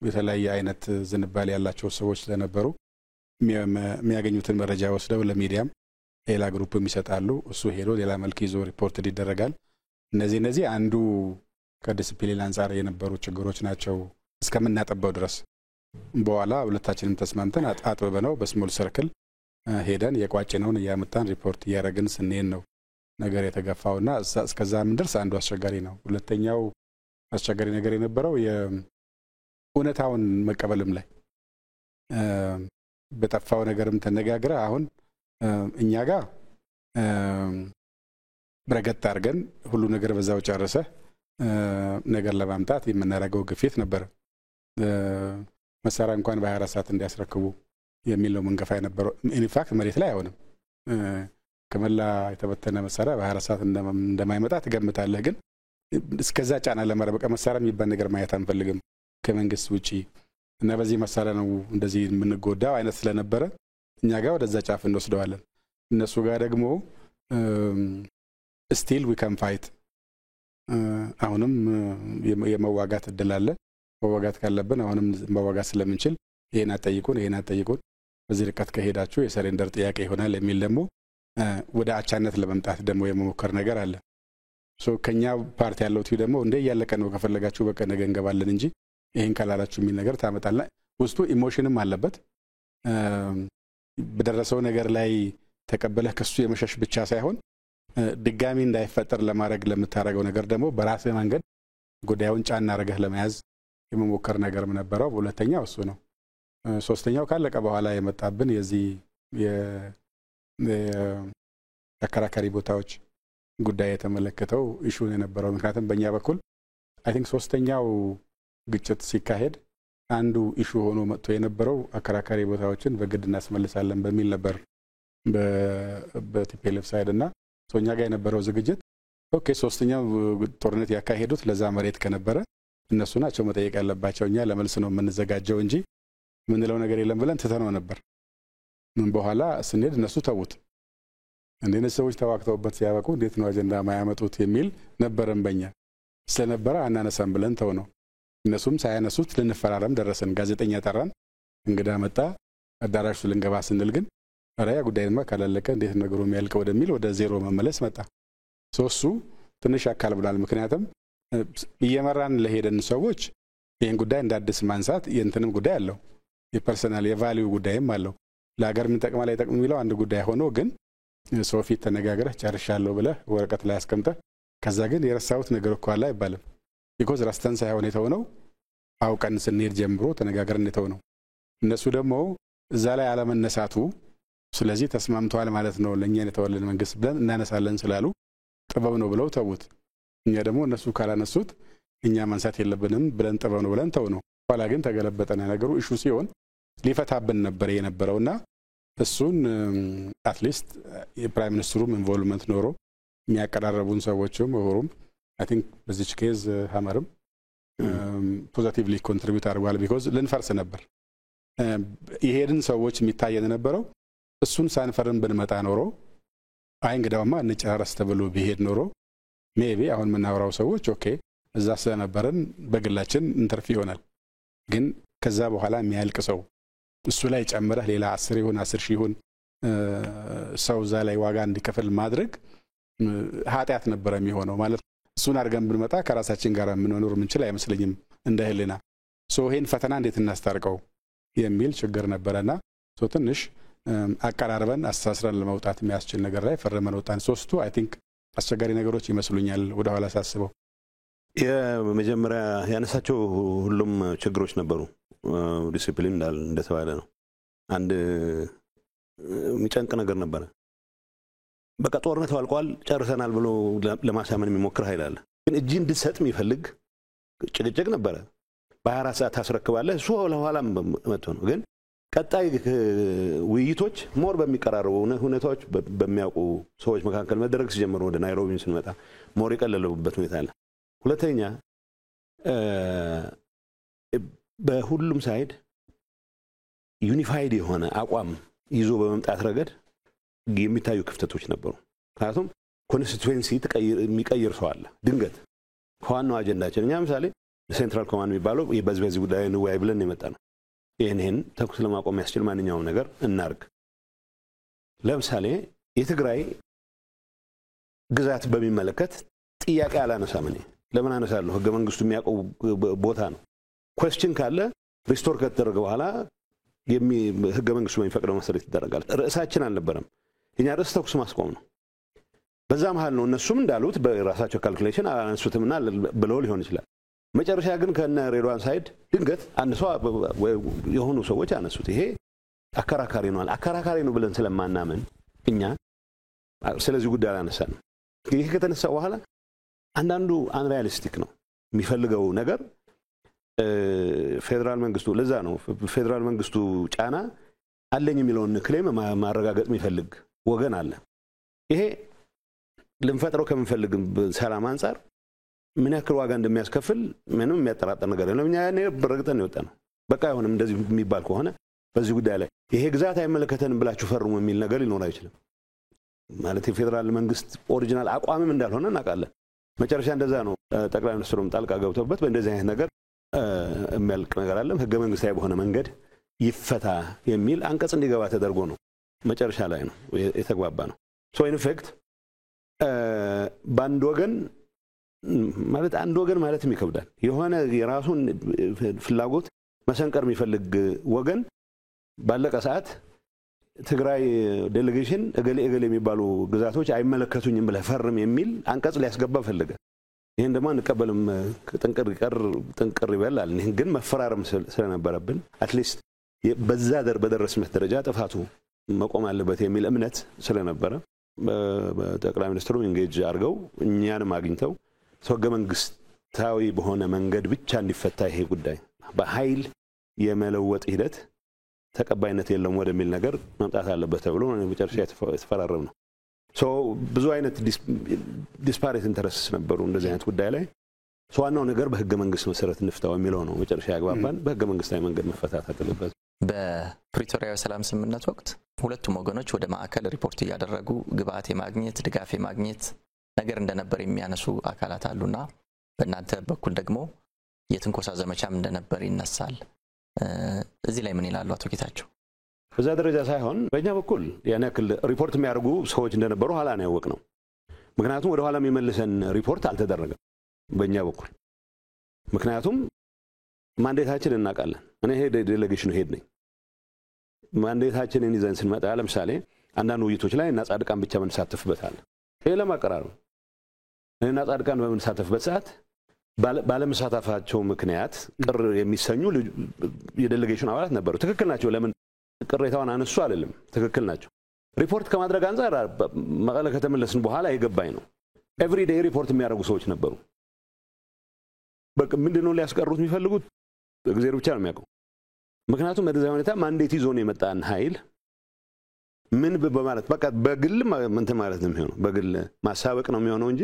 የተለያየ አይነት ዝንባሌ ያላቸው ሰዎች ስለነበሩ የሚያገኙትን መረጃ ወስደው ለሚዲያም ሌላ ግሩፕም ይሰጣሉ። እሱ ሄዶ ሌላ መልክ ይዞ ሪፖርት ይደረጋል። እነዚህ አንዱ ከዲሲፕሊን አንፃር የነበሩ ችግሮች ናቸው እስከምናጠባው ድረስ። በኋላ ሁለታችንም ተስማምተን አጥብበነው በስሞል ሰርክል ሄደን የቋጭነውን ያመጣን ሪፖርት ያረግን ስንሄድ ነው ነገር የተገፋውና እስከዛ ምን ድረስ አንዱ አስቸጋሪ ነው። ሁለተኛው አስቸጋሪ ነገር የነበረው የእውነታውን መቀበልም ላይ በጠፋው ነገርም ተነጋግረ አሁን እኛ ጋር ብረገት አድርገን ሁሉ ነገር በዛው ጨርሰ ነገር ለማምጣት የምናረገው ግፊት ነበር። መሳሪያ እንኳን በ24 ሰዓት እንዲያስረክቡ የሚል ነው መንገፋ የነበረው። ኢንፋክት መሬት ላይ አይሆንም። ከመላ የተበተነ መሳሪያ በ24 ሰዓት እንደማይመጣ ትገምታለህ። ግን እስከዛ ጫና ለማረበቀ መሳሪያ የሚባል ነገር ማየት አንፈልግም ከመንግስት ውጪ እና በዚህ መሳሪያ ነው እንደዚህ የምንጎዳው አይነት ስለነበረ እኛ ጋር ወደዛ ጫፍ እንወስደዋለን። እነሱ ጋር ደግሞ still we can fight አሁንም የመዋጋት እድል አለ። መዋጋት ካለብን አሁንም መዋጋት ስለምንችል ይሄን አጠይቁን በዚህ ርቀት ከሄዳችሁ የሰሬንደር ጥያቄ ይሆናል የሚል ደግሞ ወደ አቻነት ለመምጣት ደግሞ የመሞከር ነገር አለ። ከኛ ፓርቲ ያለው ቲዩ ደግሞ እንደ ያለቀ ነው ከፈለጋችሁ በቃ ነገ እንገባለን እንጂ ይሄን ካላላችሁ የሚል ነገር ታመጣላ። ውስጡ ኢሞሽንም አለበት። በደረሰው ነገር ላይ ተቀበለህ ከሱ የመሸሽ ብቻ ሳይሆን ድጋሚ እንዳይፈጠር ለማድረግ ለምታረገው ነገር ደግሞ በራስ መንገድ ጉዳዩን ጫና አረገህ ለመያዝ የመሞከር ነገርም ነበረው። ሁለተኛው እሱ ነው። ሶስተኛው ካለቀ በኋላ የመጣብን የዚህ የአከራካሪ ቦታዎች ጉዳይ የተመለከተው ኢሹ የነበረው። ምክንያቱም በእኛ በኩል አይ ቲንክ ሶስተኛው ግጭት ሲካሄድ አንዱ ኢሹ ሆኖ መጥቶ የነበረው አከራካሪ ቦታዎችን በግድ እናስመልሳለን በሚል ነበር በቲፒኤልኤፍ ሳይድና ሶኛ ጋር የነበረው ዝግጅት ኦኬ ሶስተኛው ጦርነት ያካሄዱት ለዛ መሬት ከነበረ እነሱ ናቸው መጠየቅ ያለባቸው። እኛ ለመልስ ነው የምንዘጋጀው እንጂ ምንለው ነገር የለም ብለን ትተነው ነበር። ምን በኋላ ስንሄድ እነሱ ተውት። እንደነሱ ሰዎች ተዋክተውበት ሲያበቁ እንዴት ነው አጀንዳ ማያመጡት የሚል ነበርም በእኛ ስለነበረ አናነሳም ብለን ተው ነው። እነሱም ሳያነሱት ልንፈራረም ደረሰን። ጋዜጠኛ ጠራን፣ እንግዳ መጣ። አዳራሹ ልንገባ ስንል ግን አራያ ጉዳይማ ካላለቀ እንዴት ነገሩ የሚያልቀው ወደሚል ወደ ዜሮ መመለስ መጣ። ሶሱ ትንሽ አካል ብሏል። ምክንያቱም እየመራን ለሄደን ሰዎች ይሄን ጉዳይ እንዳድስ ማንሳት የእንተንም ጉዳይ አለው። የፐርሰናል የቫልዩ ጉዳይም አለው። ለሀገር ምን ጠቅማ ላይ ጠቅም የሚለው አንድ ጉዳይ ሆኖ ግን ሰው ፊት ተነጋግረህ ጨርሻለሁ ብለህ ወረቀት ላይ አስቀምጠህ ከዛ ግን የረሳሁት ነገር እኮ አለ አይባልም። ቢኮዝ ረስተን ሳይሆን የተውነው አውቀን ስንሄድ ጀምሮ ተነጋግረን የተውነው እነሱ ደግሞ እዛ ላይ አለመነሳቱ ስለዚህ ተስማምተዋል ማለት ነው ለኛ የተወለን መንግስት ብለን እናነሳለን ስላሉ ጥበብ ነው ብለው ተውት። እኛ ደግሞ እነሱ ካላነሱት እኛ ማንሳት የለብንም ብለን ጥበብ ነው ብለን ተው ነው። ኋላ ግን ተገለበጠና ነገሩ ኢሹ ሲሆን ሊፈታብን ነበር የነበረውና እሱን አትሊስት የፕራይም ሚኒስትሩም ኢንቮልቭመንት ኖሮ የሚያቀራረቡን ሰዎችም ወሩም አይ ቲንክ በዚች ኬዝ ሀመርም ፖዚቲቭሊ ኮንትሪቢዩት አድርጓል። ቢኮዝ ልንፈርስ ነበር ይሄድን ሰዎች የሚታየን ነበረው እሱን ሳንፈርም ብንመጣ ኖሮ አይ እንግዳውማ እንጨራረስ ተብሎ ቢሄድ ኖሮ ሜቢ አሁን የምናወራው ሰዎች ኦኬ እዛ ስለነበረን በግላችን ኢንተርፊ ይሆናል። ግን ከዛ በኋላ የሚያልቅ ሰው እሱ ላይ ጨምረህ ሌላ 10 ይሁን 10 ሺህ ይሁን ሰው እዛ ላይ ዋጋ እንዲከፍል ማድረግ ኃጢአት ነበር የሚሆነው ማለት እሱን አድርገን ብንመጣ ከራሳችን ጋር የምንኖር ምንችል አይመስለኝም እንደ ህሊና። ይሄን ፈተና እንዴት እናስታርቀው የሚል ችግር ነበረና ትንሽ አቀራርበን አስተሳስረን ለመውጣት የሚያስችል ነገር ላይ ፈርመን ወጣን። ሶስቱ አይ ቲንክ አስቸጋሪ ነገሮች ይመስሉኛል ወደ ኋላ ሳስበው። የመጀመሪያ ያነሳቸው ሁሉም ችግሮች ነበሩ። ዲሲፕሊን እንደተባለ ነው። አንድ የሚጨንቅ ነገር ነበረ። በቃ ጦርነቱ አልቋል ጨርሰናል ብሎ ለማሳመን የሚሞክር ኃይል አለ። ግን እጅ እንድትሰጥ የሚፈልግ ጭቅጭቅ ነበረ። በ24 ሰዓት ታስረክባለህ እሱ ለኋላም መጥቶ ነው። ግን ቀጣይ ውይይቶች ሞር በሚቀራረቡ ሁኔታዎች በሚያውቁ ሰዎች መካከል መደረግ ሲጀምሩ ወደ ናይሮቢ ስንመጣ ሞር የቀለለበት ሁኔታ አለ። ሁለተኛ በሁሉም ሳይድ ዩኒፋይድ የሆነ አቋም ይዞ በመምጣት ረገድ የሚታዩ ክፍተቶች ነበሩ። ምክንያቱም ኮንስቲትዌንሲ የሚቀይር ሰው አለ ድንገት ከዋናው አጀንዳችን። እኛ ምሳሌ ሴንትራል ኮማንድ የሚባለው በዚህ ጉዳይ እንወያይ ብለን የመጣ ነው። ይህን ተኩስ ለማቆም ያስችል ማንኛውም ነገር እናርግ። ለምሳሌ የትግራይ ግዛት በሚመለከት ጥያቄ አላነሳም። እኔ ለምን አነሳለሁ? ህገ መንግስቱ የሚያውቀው ቦታ ነው። ኩዌስችን ካለ ሪስቶር ከተደረገ በኋላ ህገ መንግስቱ በሚፈቅደው መሰረት ይደረጋል። ርዕሳችን አልነበረም። የኛ ርዕስ ተኩስ ማስቆም ነው። በዛ መሃል ነው እነሱም እንዳሉት በራሳቸው ካልኩሌሽን አላነሱትምና ብለው ሊሆን ይችላል። መጨረሻ ግን ከነ ሬድዋን ሳይድ ድንገት አንድ ሰው የሆኑ ሰዎች አነሱት። ይሄ አከራካሪ ነው። አከራካሪ ነው ብለን ስለማናምን እኛ ስለዚህ ጉዳይ አላነሳንም። ይሄ ከተነሳ በኋላ አንዳንዱ አንሪያሊስቲክ ነው የሚፈልገው ነገር ፌደራል መንግስቱ። ለዛ ነው ፌደራል መንግስቱ ጫና አለኝ የሚለውን ክሌም ማረጋገጥ የሚፈልግ ወገን አለ። ይሄ ልንፈጥረው ከምንፈልግ ሰላም አንፃር ምን ያክል ዋጋ እንደሚያስከፍል ምንም የሚያጠራጥር ነገር የለም። እኛ ያኔ በረግጠን ነው የወጣነው። በቃ አይሆንም እንደዚህ የሚባል ከሆነ በዚህ ጉዳይ ላይ ይሄ ግዛት አይመለከተንም ብላችሁ ፈርሙ የሚል ነገር ሊኖር አይችልም። ማለት የፌደራል መንግስት ኦሪጂናል አቋምም እንዳልሆነ እናውቃለን። መጨረሻ እንደዛ ነው ጠቅላይ ሚኒስትሩም ጣልቃ ገብተውበት በእንደዚህ አይነት ነገር የሚያልቅ ነገር አለም ህገ መንግስታዊ በሆነ መንገድ ይፈታ የሚል አንቀጽ እንዲገባ ተደርጎ ነው መጨረሻ ላይ ነው የተግባባ ነው። ኢን ኢፌክት በአንድ ወገን ማለት አንድ ወገን ማለት ይከብዳል። የሆነ የራሱን ፍላጎት መሰንቀር የሚፈልግ ወገን ባለቀ ሰዓት ትግራይ ዴሌጌሽን እገሌ የሚባሉ ግዛቶች አይመለከቱኝም ብለህ ፈርም የሚል አንቀጽ ሊያስገባ ፈልገ። ይሄን ደግሞ አንቀበልም ጥንቅር ይበላል። ይሄን ግን መፈራረም ስለነበረብን አትሊስት በዛ በደረስመት ደረጃ ጥፋቱ መቆም አለበት የሚል እምነት ስለነበረ በጠቅላይ ሚኒስትሩ ኢንጌጅ አድርገው እኛንም አግኝተው ህገ መንግስታዊ በሆነ መንገድ ብቻ እንዲፈታ ይሄ ጉዳይ በኃይል የመለወጥ ሂደት ተቀባይነት የለም ወደሚል ነገር መምጣት አለበት ተብሎ መጨረሻ የተፈራረም ነው። ብዙ አይነት ዲስፓሬት ኢንተረስትስ ነበሩ እንደዚህ አይነት ጉዳይ ላይ። ዋናው ነገር በህገ መንግስት መሰረት እንፍታው የሚለው ነው መጨረሻ ያግባባን። በህገ መንግስታዊ መንገድ መፈታት አለበት። በፕሪቶሪያው ሰላም ስምምነት ወቅት ሁለቱም ወገኖች ወደ ማዕከል ሪፖርት እያደረጉ ግብአት የማግኘት ድጋፍ የማግኘት ነገር እንደነበር የሚያነሱ አካላት አሉና በእናንተ በኩል ደግሞ የትንኮሳ ዘመቻም እንደነበር ይነሳል። እዚህ ላይ ምን ይላሉ አቶ ጌታቸው? በዛ ደረጃ ሳይሆን በእኛ በኩል ያን ያክል ሪፖርት የሚያደርጉ ሰዎች እንደነበሩ ኋላ ነው ያወቅነው። ምክንያቱም ወደ ኋላ የሚመልሰን ሪፖርት አልተደረገም በእኛ በኩል። ምክንያቱም ማንዴታችን እናውቃለን። እኔ ዴሌጌሽኑ ሄድ ነኝ። ማንዴታችንን ይዘን ስንመጣ ለምሳሌ አንዳንድ ውይይቶች ላይ እና ጻድቃን ብቻ ምንሳተፍበታል ይሄ ለማቀራረብ እና ጻድቃን በምንሳተፍበት ሰዓት ባለመሳተፋቸው ምክንያት ቅር የሚሰኙ የዴሌጌሽን አባላት ነበሩ ትክክል ናቸው ለምን ቅሬታውን አነሱ አይደለም ትክክል ናቸው ሪፖርት ከማድረግ አንፃር መቀለ ከተመለስን በኋላ የገባኝ ነው ኤቭሪ ዴይ ሪፖርት የሚያደርጉ ሰዎች ነበሩ በቃ ምንድነው ሊያስቀሩት የሚፈልጉት እግዚአብሔር ብቻ ነው የሚያውቀው ምክንያቱም በዛ ሁኔታ ማንዴት ይዞ ነው የመጣን ኃይል ምን በማለት በቃ በግል እንትን ማለት ነው የሚሆነው በግል ማሳበቅ ነው የሚሆነው እንጂ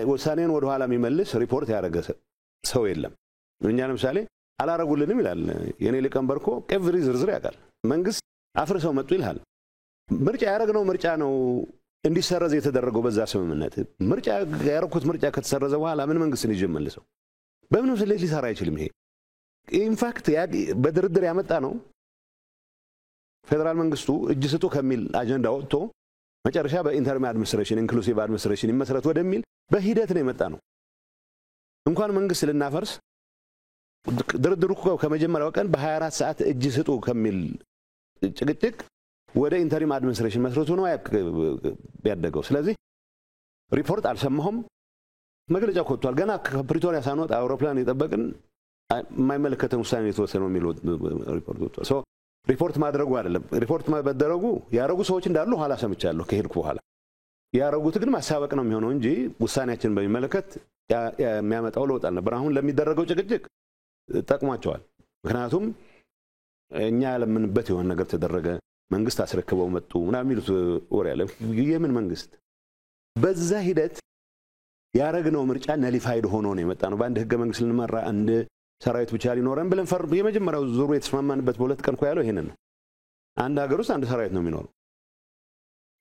ውሳኔን ወደ ኋላ የሚመልስ ሪፖርት ያደረገ ሰው የለም እኛ ለምሳሌ አላረጉልንም ይላል የኔ ሊቀመንበርኮ ኤቭሪ ዝርዝር ያውቃል መንግስት አፍርሰው መጡ ይላል ምርጫ ያረግነው ምርጫ ነው እንዲሰረዝ የተደረገው በዛ ስምምነት ምርጫ ያረኩት ምርጫ ከተሰረዘ በኋላ ምን መንግስት ነው ይጀምልሰው በምንም ስሌት ሊሰራ አይችልም ይሄ ኢንፋክት በድርድር ያመጣ ነው ፌደራል መንግስቱ እጅ ስጡ ከሚል አጀንዳ ወጥቶ መጨረሻ በኢንተርም አድሚኒስትሬሽን ኢንክሉሲቭ አድሚኒስትሬሽን ይመስረት ወደሚል በሂደት ነው የመጣ ነው እንኳን መንግስት ለናፈርስ ድርድሩ ከመጀመሪያው ቀን በ24 ሰዓት እጅ ስጡ ከሚል ጭቅጭቅ ወደ ኢንተሪም አድሚኒስትሬሽን መስረቱ ነው ያደገው ስለዚህ ሪፖርት አልሰማሁም መግለጫ ወጥቷል ገና ከፕሪቶሪያ ሳንወጣ አውሮፕላን የጠበቅን የማይመለከተን ውሳኔ የተወሰነው የሚል ሪፖርት ወጥቷል ሶ ሪፖርት ማድረጉ አይደለም ሪፖርት ማድረጉ ያረጉ ሰዎች እንዳሉ ኋላ ሰምቻለሁ ከሄድኩ በኋላ ያረጉት ግን ማሳበቅ ነው የሚሆነው እንጂ ውሳኔያችንን በሚመለከት የሚያመጣው ለውጥ አልነበር አሁን ለሚደረገው ጭቅጭቅ ጠቅሟቸዋል ምክንያቱም እኛ ለምንበት የሆነ ነገር ተደረገ መንግስት አስረክበው መጡ ምናምን የሚሉት ወሬ አለ የምን መንግስት በዛ ሂደት ያረግነው ምርጫ ነሊፋይድ ሆኖ ነው የመጣ ነው በአንድ ህገ መንግስት ልንመራ አንድ ሰራዊት ብቻ ሊኖረን ብለን የመጀመሪያው ዙሩ የተስማማንበት በሁለት ቀን ያለው ይሄንን ነው አንድ ሀገር ውስጥ አንድ ሰራዊት ነው የሚኖረው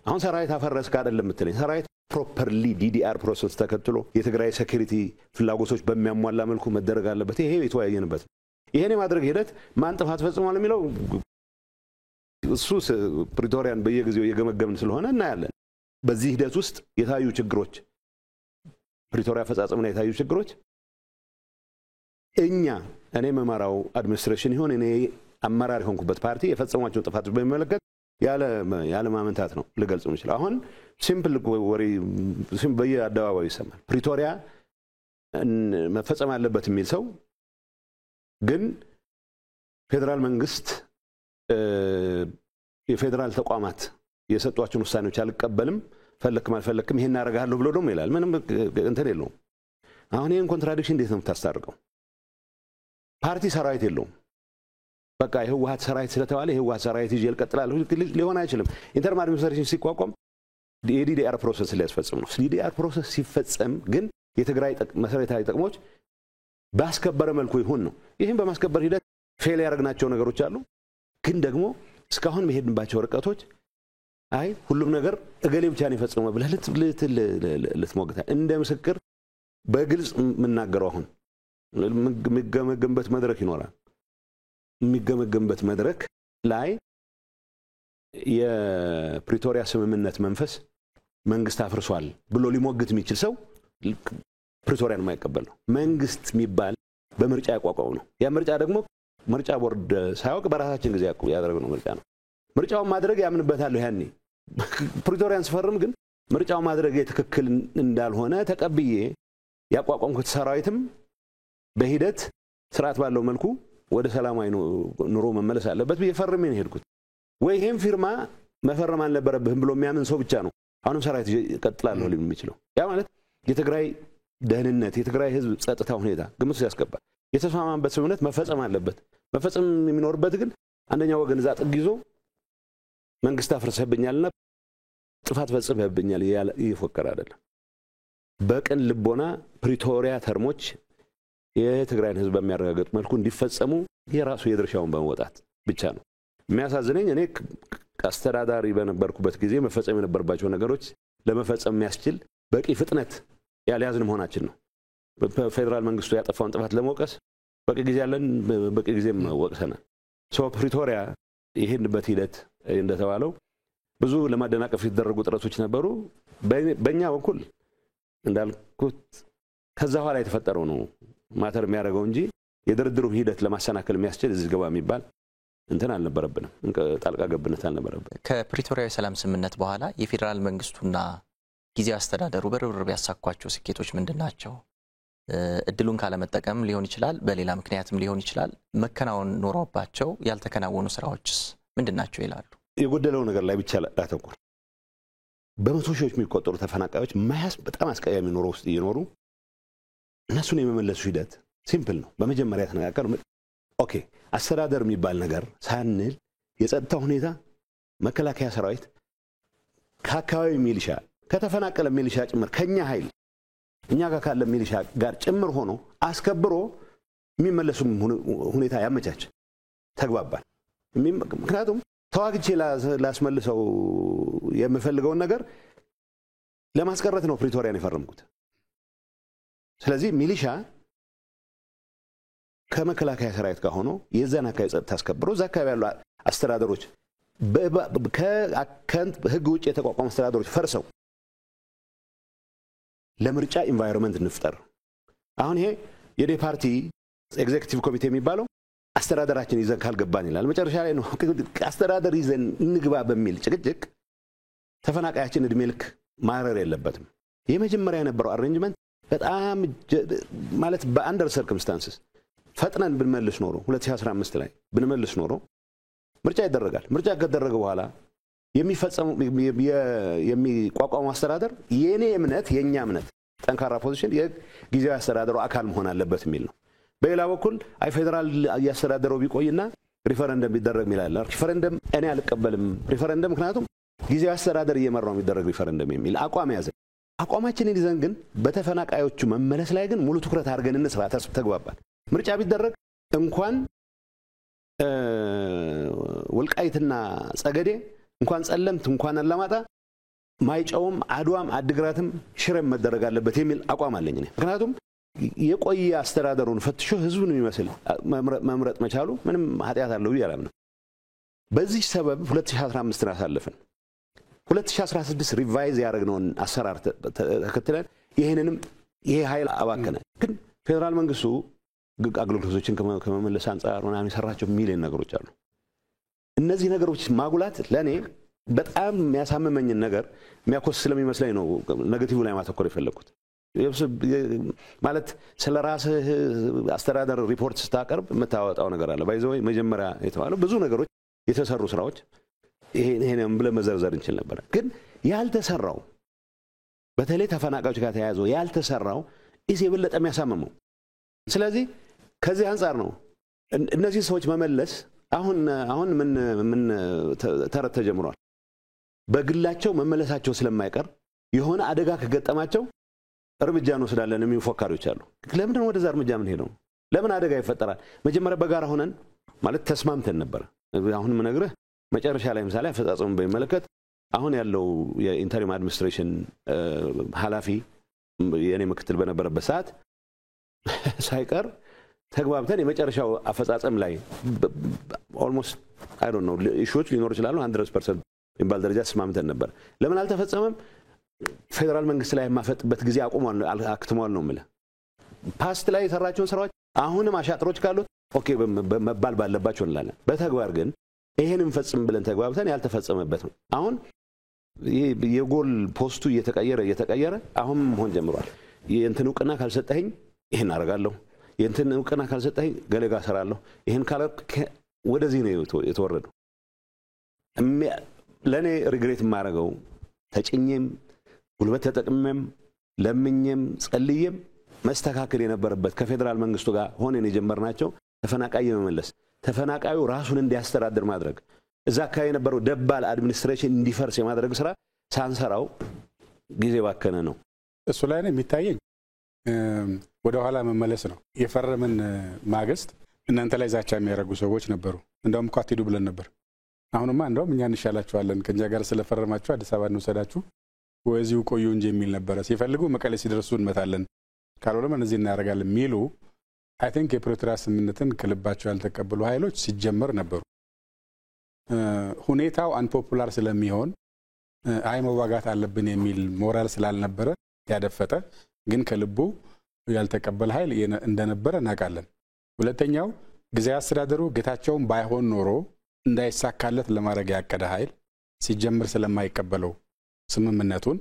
አሁን ሰራዊት አፈረስክ አይደለም የምትለኝ ሰራዊት ፕሮፐርሊ ዲዲአር ፕሮሰስ ተከትሎ የትግራይ ሴኩሪቲ ፍላጎቶች በሚያሟላ መልኩ መደረግ አለበት ይሄ የተወያየንበት ይሄን የማድረግ ሂደት ማን ጥፋት ፈጽሟል የሚለው እሱ ፕሪቶሪያን በየጊዜው የገመገምን ስለሆነ እናያለን በዚህ ሂደት ውስጥ የታዩ ችግሮች ፕሪቶሪያ ፈጻጸምና የታዩ ችግሮች እኔ መማራው አድሚኒስትሬሽን ይሁን እኔ አመራር ሆንኩበት ፓርቲ የፈጸሟቸው ጥፋቶች በሚመለከት ያለ ማመንታት ነው ልገልጽ የምችለው አሁን ሲምፕል ወሬ በየአደባባዩ ይሰማል ፕሪቶሪያ መፈጸም አለበት የሚል ሰው ግን ፌደራል መንግስት የፌደራል ተቋማት የሰጧቸውን ውሳኔዎች አልቀበልም ፈለክም አልፈለክም ይሄን አረጋለሁ ብሎ ደሞ ይላል ምንም እንትን የለውም አሁን ይሄን ኮንትራዲክሽን እንዴት ነው የምታስታርቀው ፓርቲ ሰራዊት የለውም በቃ የህወሓት ሰራዊት ስለተባለ የህወሓት ሰራዊት ይዤ ልቀጥላለሁ ሊሆን አይችልም ኢንተርም አድሚኒስትሬሽን ሲቋቋም የዲዲአር ፕሮሰስ ሊያስፈጽም ነው ዲዲአር ፕሮሰስ ሲፈጸም ግን የትግራይ መሰረታዊ ጥቅሞች ባስከበረ መልኩ ይሁን ነው ይሄን በማስከበር ሂደት ፌል ያደረግናቸው ነገሮች አሉ ግን ደግሞ እስካሁን መሄድንባቸው ርቀቶች አይ ሁሉም ነገር እገሌ ብቻ ነው የፈጸመው ብለህ ልትሞግታ እንደ ምስክር በግልጽ ምናገረው አሁን የሚገመገምበት መድረክ ይኖራል የሚገመገምበት መድረክ ላይ የፕሪቶሪያ ስምምነት መንፈስ መንግስት አፍርሷል ብሎ ሊሞግት የሚችል ሰው ፕሪቶሪያን የማይቀበል ነው መንግስት የሚባል በምርጫ ያቋቋመው ነው ያ ምርጫ ደግሞ ምርጫ ቦርድ ሳይወቅ በራሳችን ጊዜ ያደረገው ምርጫ ነው ምርጫውን ማድረግ ያምንበታል ያኔ ፕሪቶሪያን ስፈርም ግን ምርጫው ማድረግ ትክክል እንዳልሆነ ተቀብዬ ያቋቋምኩት ሰራዊትም በሂደት ስርዓት ባለው መልኩ ወደ ሰላማዊ ኑሮ መመለስ አለበት በየፈርም ነው ሄድኩት ወይ ይሄን ፊርማ መፈረም አልነበረብህም ብሎ የሚያምን ሰው ብቻ ነው አሁንም ሰራዊት ይቀጥላል ሊል የሚችለው ያ ማለት የትግራይ ደህንነት የትግራይ ህዝብ ጸጥታ ሁኔታ ግምት ያስገባ የተስማማበት ስምምነት መፈጸም አለበት መፈጸም የሚኖርበት ግን አንደኛው ወገን እዛ ጥግ ይዞ መንግስት አፍርሰብኛልና ጥፋት ፈጽመብኛል ይፎከር አይደለም በቀን ልቦና ፕሪቶሪያ ተርሞች የትግራይን ህዝብ በሚያረጋግጥ መልኩ እንዲፈጸሙ የራሱ የድርሻውን በመወጣት ብቻ ነው የሚያሳዝነኝ እኔ አስተዳዳሪ በነበርኩበት ጊዜ መፈጸም የነበርባቸው ነገሮች ለመፈጸም የሚያስችል በቂ ፍጥነት ያልያዝን መሆናችን ነው ፌደራል መንግስቱ ያጠፋውን ጥፋት ለመወቀስ በቂ ጊዜ ያለን በቂ ጊዜም ወቅሰናል ሶ ፕሪቶሪያ ይሄንበት ሂደት እንደተባለው ብዙ ለማደናቀፍ የተደረጉ ጥረቶች ነበሩ በእኛ በኩል እንዳልኩት ከዛ ኋላ የተፈጠረው ነው ማተር የሚያደርገው እንጂ የድርድሩ ሂደት ለማሰናከል የሚያስችል እዚህ ገባ የሚባል እንትን አልነበረብንም ጣልቃ ገብነት አልነበረብንም ከፕሪቶሪያ የሰላም ስምምነት በኋላ የፌደራል መንግስቱና ጊዜያዊ አስተዳደሩ በርብርብ ያሳኳቸው ስኬቶች ምንድናቸው እድሉን ካለመጠቀም ሊሆን ይችላል በሌላ ምክንያትም ሊሆን ይችላል መከናወን ኖሮባቸው ያልተከናወኑ ስራዎችስ ምንድናቸው ይላሉ የጎደለው ነገር ላይ ብቻ ላተኩር በመቶ ሺዎች የሚቆጠሩ ተፈናቃዮች ማያስ በጣም አስቀያሚ ኑሮ ውስጥ እየኖሩ እነሱን የመመለሱ ሂደት ሲምፕል ነው በመጀመሪያ ተነጋገር ኦኬ አስተዳደር የሚባል ነገር ሳንል የጸጥታ ሁኔታ መከላከያ ሰራዊት ከአካባቢ ሚሊሻ ከተፈናቀለ ሚሊሻ ጭምር ከኛ ኃይል እኛ ጋር ካለ ሚሊሻ ጋር ጭምር ሆኖ አስከብሮ የሚመለሱ ሁኔታ ያመቻች ተግባባል ምክንያቱም ተዋግቼ ላስመልሰው የምፈልገው ነገር ለማስቀረት ነው ፕሪቶሪያን የፈረምኩት ስለዚህ ሚሊሻ ከመከላከያ ሰራዊት ጋር ሆኖ የዛን አካባቢ ጸጥታ አስከብሮ እዛ አካባቢ ያሉ አስተዳደሮች ህግ ውጭ የተቋቋሙ አስተዳደሮች ፈርሰው ለምርጫ ኢንቫይሮንመንት እንፍጠር አሁን ይሄ የዴፓርቲ ኤግዜክቲቭ ኮሚቴ የሚባለው አስተዳደራችን ይዘን ካልገባን ይላል መጨረሻ ላይ ነው አስተዳደር ይዘን እንግባ በሚል ጭቅጭቅ ተፈናቃያችን እድሜ ልክ ማረር የለበትም የመጀመሪያ የነበረው አሬንጅመንት በጣም ማለት በአንደር ሰርክምስታንስስ ፈጥነን ብንመልስ ኖሮ 2015 ላይ ብንመልስ ኖሮ ምርጫ ይደረጋል ምርጫ ከተደረገ በኋላ የሚፈጸሙ የሚቋቋሙ አስተዳደር የኔ እምነት የኛ እምነት ጠንካራ ፖዚሽን የጊዜያዊ አስተዳደሩ አካል መሆን አለበት የሚል ነው በሌላ በኩል አይ ፌደራል ያስተዳደረው ቢቆይና ሪፈረንደም ቢደረግ ይላል ሪፈረንደም እኔ አልቀበልም ሪፈረንደም ምክንያቱም ጊዜያዊ አስተዳደር እየመራው የሚደረግ ሪፈረንደም የሚል አቋም ያዘ አቋማችንን ይዘን ግን በተፈናቃዮቹ መመለስ ላይ ግን ሙሉ ትኩረት አድርገን እንስራ ተግባባል ምርጫ ቢደረግ እንኳን ወልቃይትና ጸገዴ እንኳን ጸለምት እንኳን አላማጣ ማይጨውም አድዋም አድግራትም ሽረም መደረግ አለበት የሚል አቋም አለኝ እኔ ምክንያቱም የቆየ አስተዳደሩን ፈትሾ ህዝቡን የሚመስል መምረጥ መቻሉ ምንም ኃጢያት አለው ይላል ነው በዚህ ሰበብ 2015 አሳለፈን 2016 ሪቫይዝ ያደረግነውን አሰራር ተከትለን ይሄንንም ይሄ ኃይል አባከነ ግን ፌደራል መንግስቱ አገልግሎቶችን ከመመለስ አንፃር ምናምን የሰራቸው ሚሊዮን ነገሮች አሉ እነዚህ ነገሮች ማጉላት ለኔ በጣም የሚያሳመመኝ ነገር የሚያኮስ ስለሚመስለኝ ነው ኔጌቲቭ ላይ ማተኮር የፈለኩት ማለት ስለራስ አስተዳደር ሪፖርት ስታቀርብ መታወጣው ነገር አለ ባይዘው መጀመሪያ የተባለው ብዙ ነገሮች የተሰሩ ስራዎች ይሄንም ብለ መዘርዘር እንችል ነበር ግን ያልተሰራው በተለይ ተፈናቃዮች ጋር ተያይዞ ያልተሰራው የበለጠ የሚያሳመመው ስለዚህ ከዚህ አንፃር ነው እነዚህ ሰዎች መመለስ አሁን ምን ተረት ተጀምሯል በግላቸው መመለሳቸው ስለማይቀር የሆነ አደጋ ከገጠማቸው እርምጃ ነው ስላለን የሚፎካሪዎች አሉ ለምን ነው ወደዛ እርምጃ ምን ሄደው ለምን አደጋ ይፈጠራል መጀመሪያ በጋራ ሆነን ማለት ተስማምተን ነበር አሁን ምነግርህ መጨረሻ ላይ ምሳሌ አፈጻጸሙን በሚመለከት አሁን ያለው የኢንተሪም አድሚኒስትሬሽን ኃላፊ የኔ ምክትል በነበረበት ሰዓት ሳይቀር ተግባብተን የመጨረሻው አፈጻጸም ላይ ኦልሞስት አይ ዶንት ኖ ኢሹዎች ሊኖር ይችላል 100% እንባል ደረጃ ተስማምተን ነበር ለምን አልተፈጸመም ፌደራል መንግስት ላይ ማፈጥበት ጊዜ አቁሟል አክትሟል ነው ማለት ፓስት ላይ የሰራቸውን ስራዎች አሁንም አሻጥሮች ካሉት ኦኬ መባል ባለባቸው እንላለን በተግባር ግን ይሄንን ፈጽም ብለን ተግባብተን ያልተፈጸመበት ነው አሁን የጎል ፖስቱ እየተቀየረ አሁን መሆን ጀምሯል የእንትን ዕውቅና ካልሰጠኝ ይሄን አደርጋለሁ የእንትን ዕውቅና ካልሰጠኝ ገለጋ ሰራለሁ ይሄን ካለ ወደዚህ ነው የተወረደው ለኔ ሪግሬት ማረጋው ተጭኝም ጉልበት ተጠቅመም ለምኝም ጸልየም መስተካከል የነበረበት ከፌደራል መንግስቱ ጋር ሆነን የጀመርናቸው ተፈናቃይ መመለስ ተፈናቃዩ ራሱን እንዲያስተዳድር ማድረግ እዛ አካባቢ የነበረው ደባል አድሚኒስትሬሽን እንዲፈርስ የማድረግ ስራ ሳንሰራው ጊዜ ባከነ ነው እሱ ላይ ነው የሚታየኝ ወደ ኋላ መመለስ ነው የፈረምን ማግስት እናንተ ላይ ዛቻ የሚያረጉ ሰዎች ነበሩ እንደውም እኮ አትሄዱ ብለን ነበር አሁንማ እንደውም እኛ እንሻላችኋለን ከኛ ጋር ስለፈረማችሁ አዲስ አበባ እንወሰዳችሁ ወይዚው ቆዩ እንጂ የሚል ነበር ሲፈልጉ መቀሌ ሲደርሱ እንመታለን ካልሆነ እነዚህ እናደርጋለን ሚሉ አይ ቲንክ የፕሪቶሪያ ስምምነትን ከልባቸው ያልተቀበሉ ኃይሎች ሲጀመር ነበሩ ሁኔታው አንፖፑላር ስለሚሆን አይ መዋጋት አለብን የሚል ሞራል ስላልነበረ ያደፈጠ ግን ከልቡ ያልተቀበለ ኃይል እንደነበረ እናቃለን ሁለተኛው ጊዜያዊ አስተዳደሩ ጌታቸውን ባይሆን ኖሮ እንዳይሳካለት ለማድረግ ያቀደ ኃይል ሲጀምር ስለማይቀበለው ስምምነቱን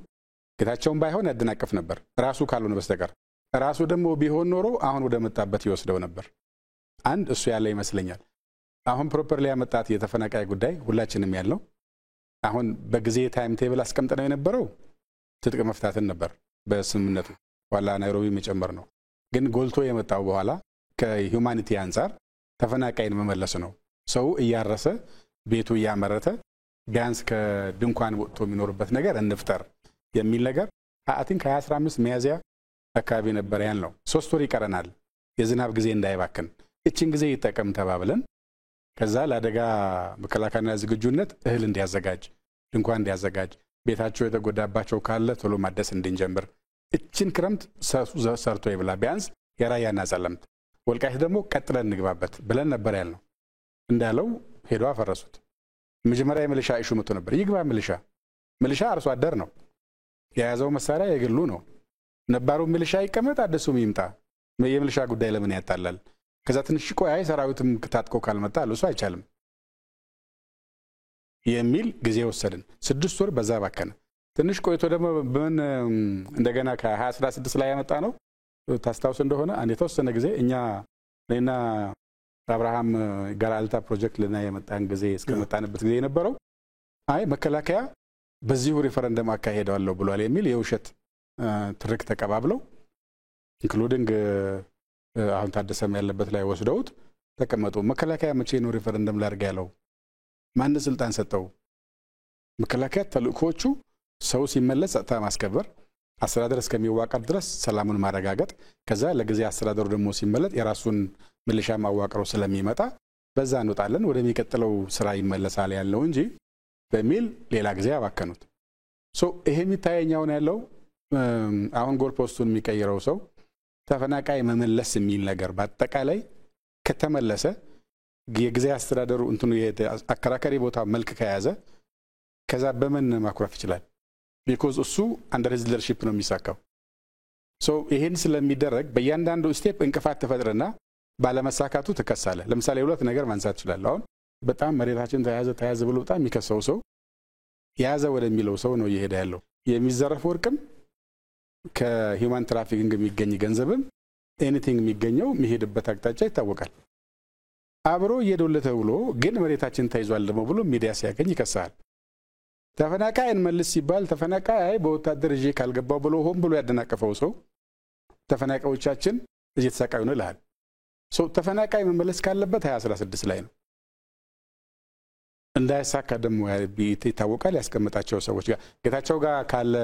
ጌታቸውን ባይሆን ያደናቀፍ ነበር ራሱ ካልሆነ በስተቀር ራሱ ደግሞ ቢሆን ኖሮ አሁን ወደ መጣበት ይወስደው ነበር አንድ እሱ ያለ ይመስለኛል አሁን ፕሮፐርሊ ያመጣት የተፈናቃይ ጉዳይ ሁላችንም ያለው አሁን በጊዜ ታይም ቴብል አስቀምጠነው የነበረው ትጥቅ መፍታትን ነበር በስምምነቱ ዋላ ናይሮቢ መጨመር ነው ግን ጎልቶ የመጣው በኋላ ከሁማኒቲ አንፃር ተፈናቃይን መመለስ ነው ሰው እያረሰ ቤቱ እያመረተ ቢያንስ ከድንኳን ወጥቶ የሚኖርበት ነገር እንፍጠር የሚል ነገር አይ ቲንክ 2015 ሚያዝያ አካባቢ ነበር ያልነው 3 ወር ይቀረናል የዝናብ ጊዜ እንዳይባክን እቺን ጊዜ ይጠቀም ተባብለን ከዛ ለአደጋ መከላከልና ዝግጁነት እህል እንዲያዘጋጅ ድንኳን እንዲያዘጋጅ ቤታቸው የተጎዳባቸው ካለ ቶሎ ማደስ እንድንጀምር እቺን ክረምት ሰርቶ ይብላ ቢያንስ የራያና ጸለምት ወልቃይት ደግሞ ቀጥለን እንግባበት ብለን ነበር ያልነው እንዳለው ሄዶ አፈረሱት መጀመሪያ የሚሊሻ ኢሹ መጥቶ ነበር ይግባ ሚሊሻ አርሶ አደር ነው የያዘው መሳሪያ የግሉ ነው ነባሩ ሚሊሻ ይቀመጥ አደሱም ይምጣ የሚሊሻ ጉዳይ ለምን ያጣላል ከዛ ትንሽ ቆይ ሰራዊትም ታጥቆ ካልመጣ ለሱ አይቻልም የሚል ጊዜ ወሰድን 6 ወር በዛ ባከነ ትንሽ ቆይቶ ደግሞ በምን እንደገና ከ2016 ላይ ያመጣ ነው ታስታውስ እንደሆነ አንድ የተወሰነ ጊዜ እኛ ለና አብርሃም ጋራልታ ፕሮጀክት ለና የመጣን ጊዜ እስከመጣንበት ጊዜ የነበረው አይ መከላከያ በዚሁ ሪፈረንደም አካሄደዋለሁ ብሏል የሚል የውሸት ትርክ ተቀባብለው ኢንክሉዲንግ አሁን ታደሰም ያለበት ላይ ወስደውት ተቀመጡ መከላከያ መቼ ነው ሪፈረንደም ላርጋ ያለው ማን ስልጣን ሰጠው መከላከያ ተልእኮቹ ሰው ሲመለስ ጸጥታ ማስከበር አስተዳደር እስከሚዋቀር ድረስ ሰላሙን ማረጋገጥ ከዛ ለጊዜ አስተዳደሩ ደግሞ ሲመለጥ የራሱን ሚሊሻ ማዋቀሩ ስለሚመጣ በዛ እንወጣለን ወደሚቀጥለው ስራ ይመለሳል ያለው እንጂ በሚል ሌላ ጊዜ ያባከኑት ይሄ የሚታየኛው ነው ያለው አሁን ጎል ፖስቱን የሚቀይረው ሰው ተፈናቃይ መመለስ የሚል ነገር በአጠቃላይ ከተመለሰ የጊዜ አስተዳደሩ እንትኑ የአከራካሪ ቦታ መልክ ከያዘ ከዛ በምን ማኩረፍ ይችላል because እሱ under his leadership ነው የሚሳካው ይሄን ስለሚደረግ በእያንዳንዱ ስቴፕ እንቅፋት ተፈጥረና ባለመሳካቱ ተከሳለ ለምሳሌ ሁለት ነገር ማንሳት ይችላል አሁን በጣም መሬታችን ተያዘ ብሎ በጣም የሚከሰው ሰው ያዘ ወደሚለው ሰው ነው እየሄደ ያለው የሚዘረፍ ወርቅም ከሂውማን ትራፊኪንግ የሚገኝ ገንዘብም ኤኒቲንግ የሚገኘው የሚሄድበት አቅጣጫ ይታወቃል አብሮ እየደወለተ ብሎ ግን መሬታችን ተይዟል ደግሞ ብሎ ሚዲያ ሲያገኝ ይከሳል ተፈናቃይን መልስ ሲባል ተፈናቃይ በወታደር እጄ ካልገባው ብሎ ሆም ብሎ ያደናቀፈው ሰው ተፈናቃዮቻችን እዚህ ተሰቃዩ ነው ይላል ተፈናቃይ መመለስ ካለበት 2016 ላይ ነው እንዳይሳካ ደግሞ ይታወቃል ያስቀመጣቸው ሰዎች ጋር ጌታቸው ጋር ካለ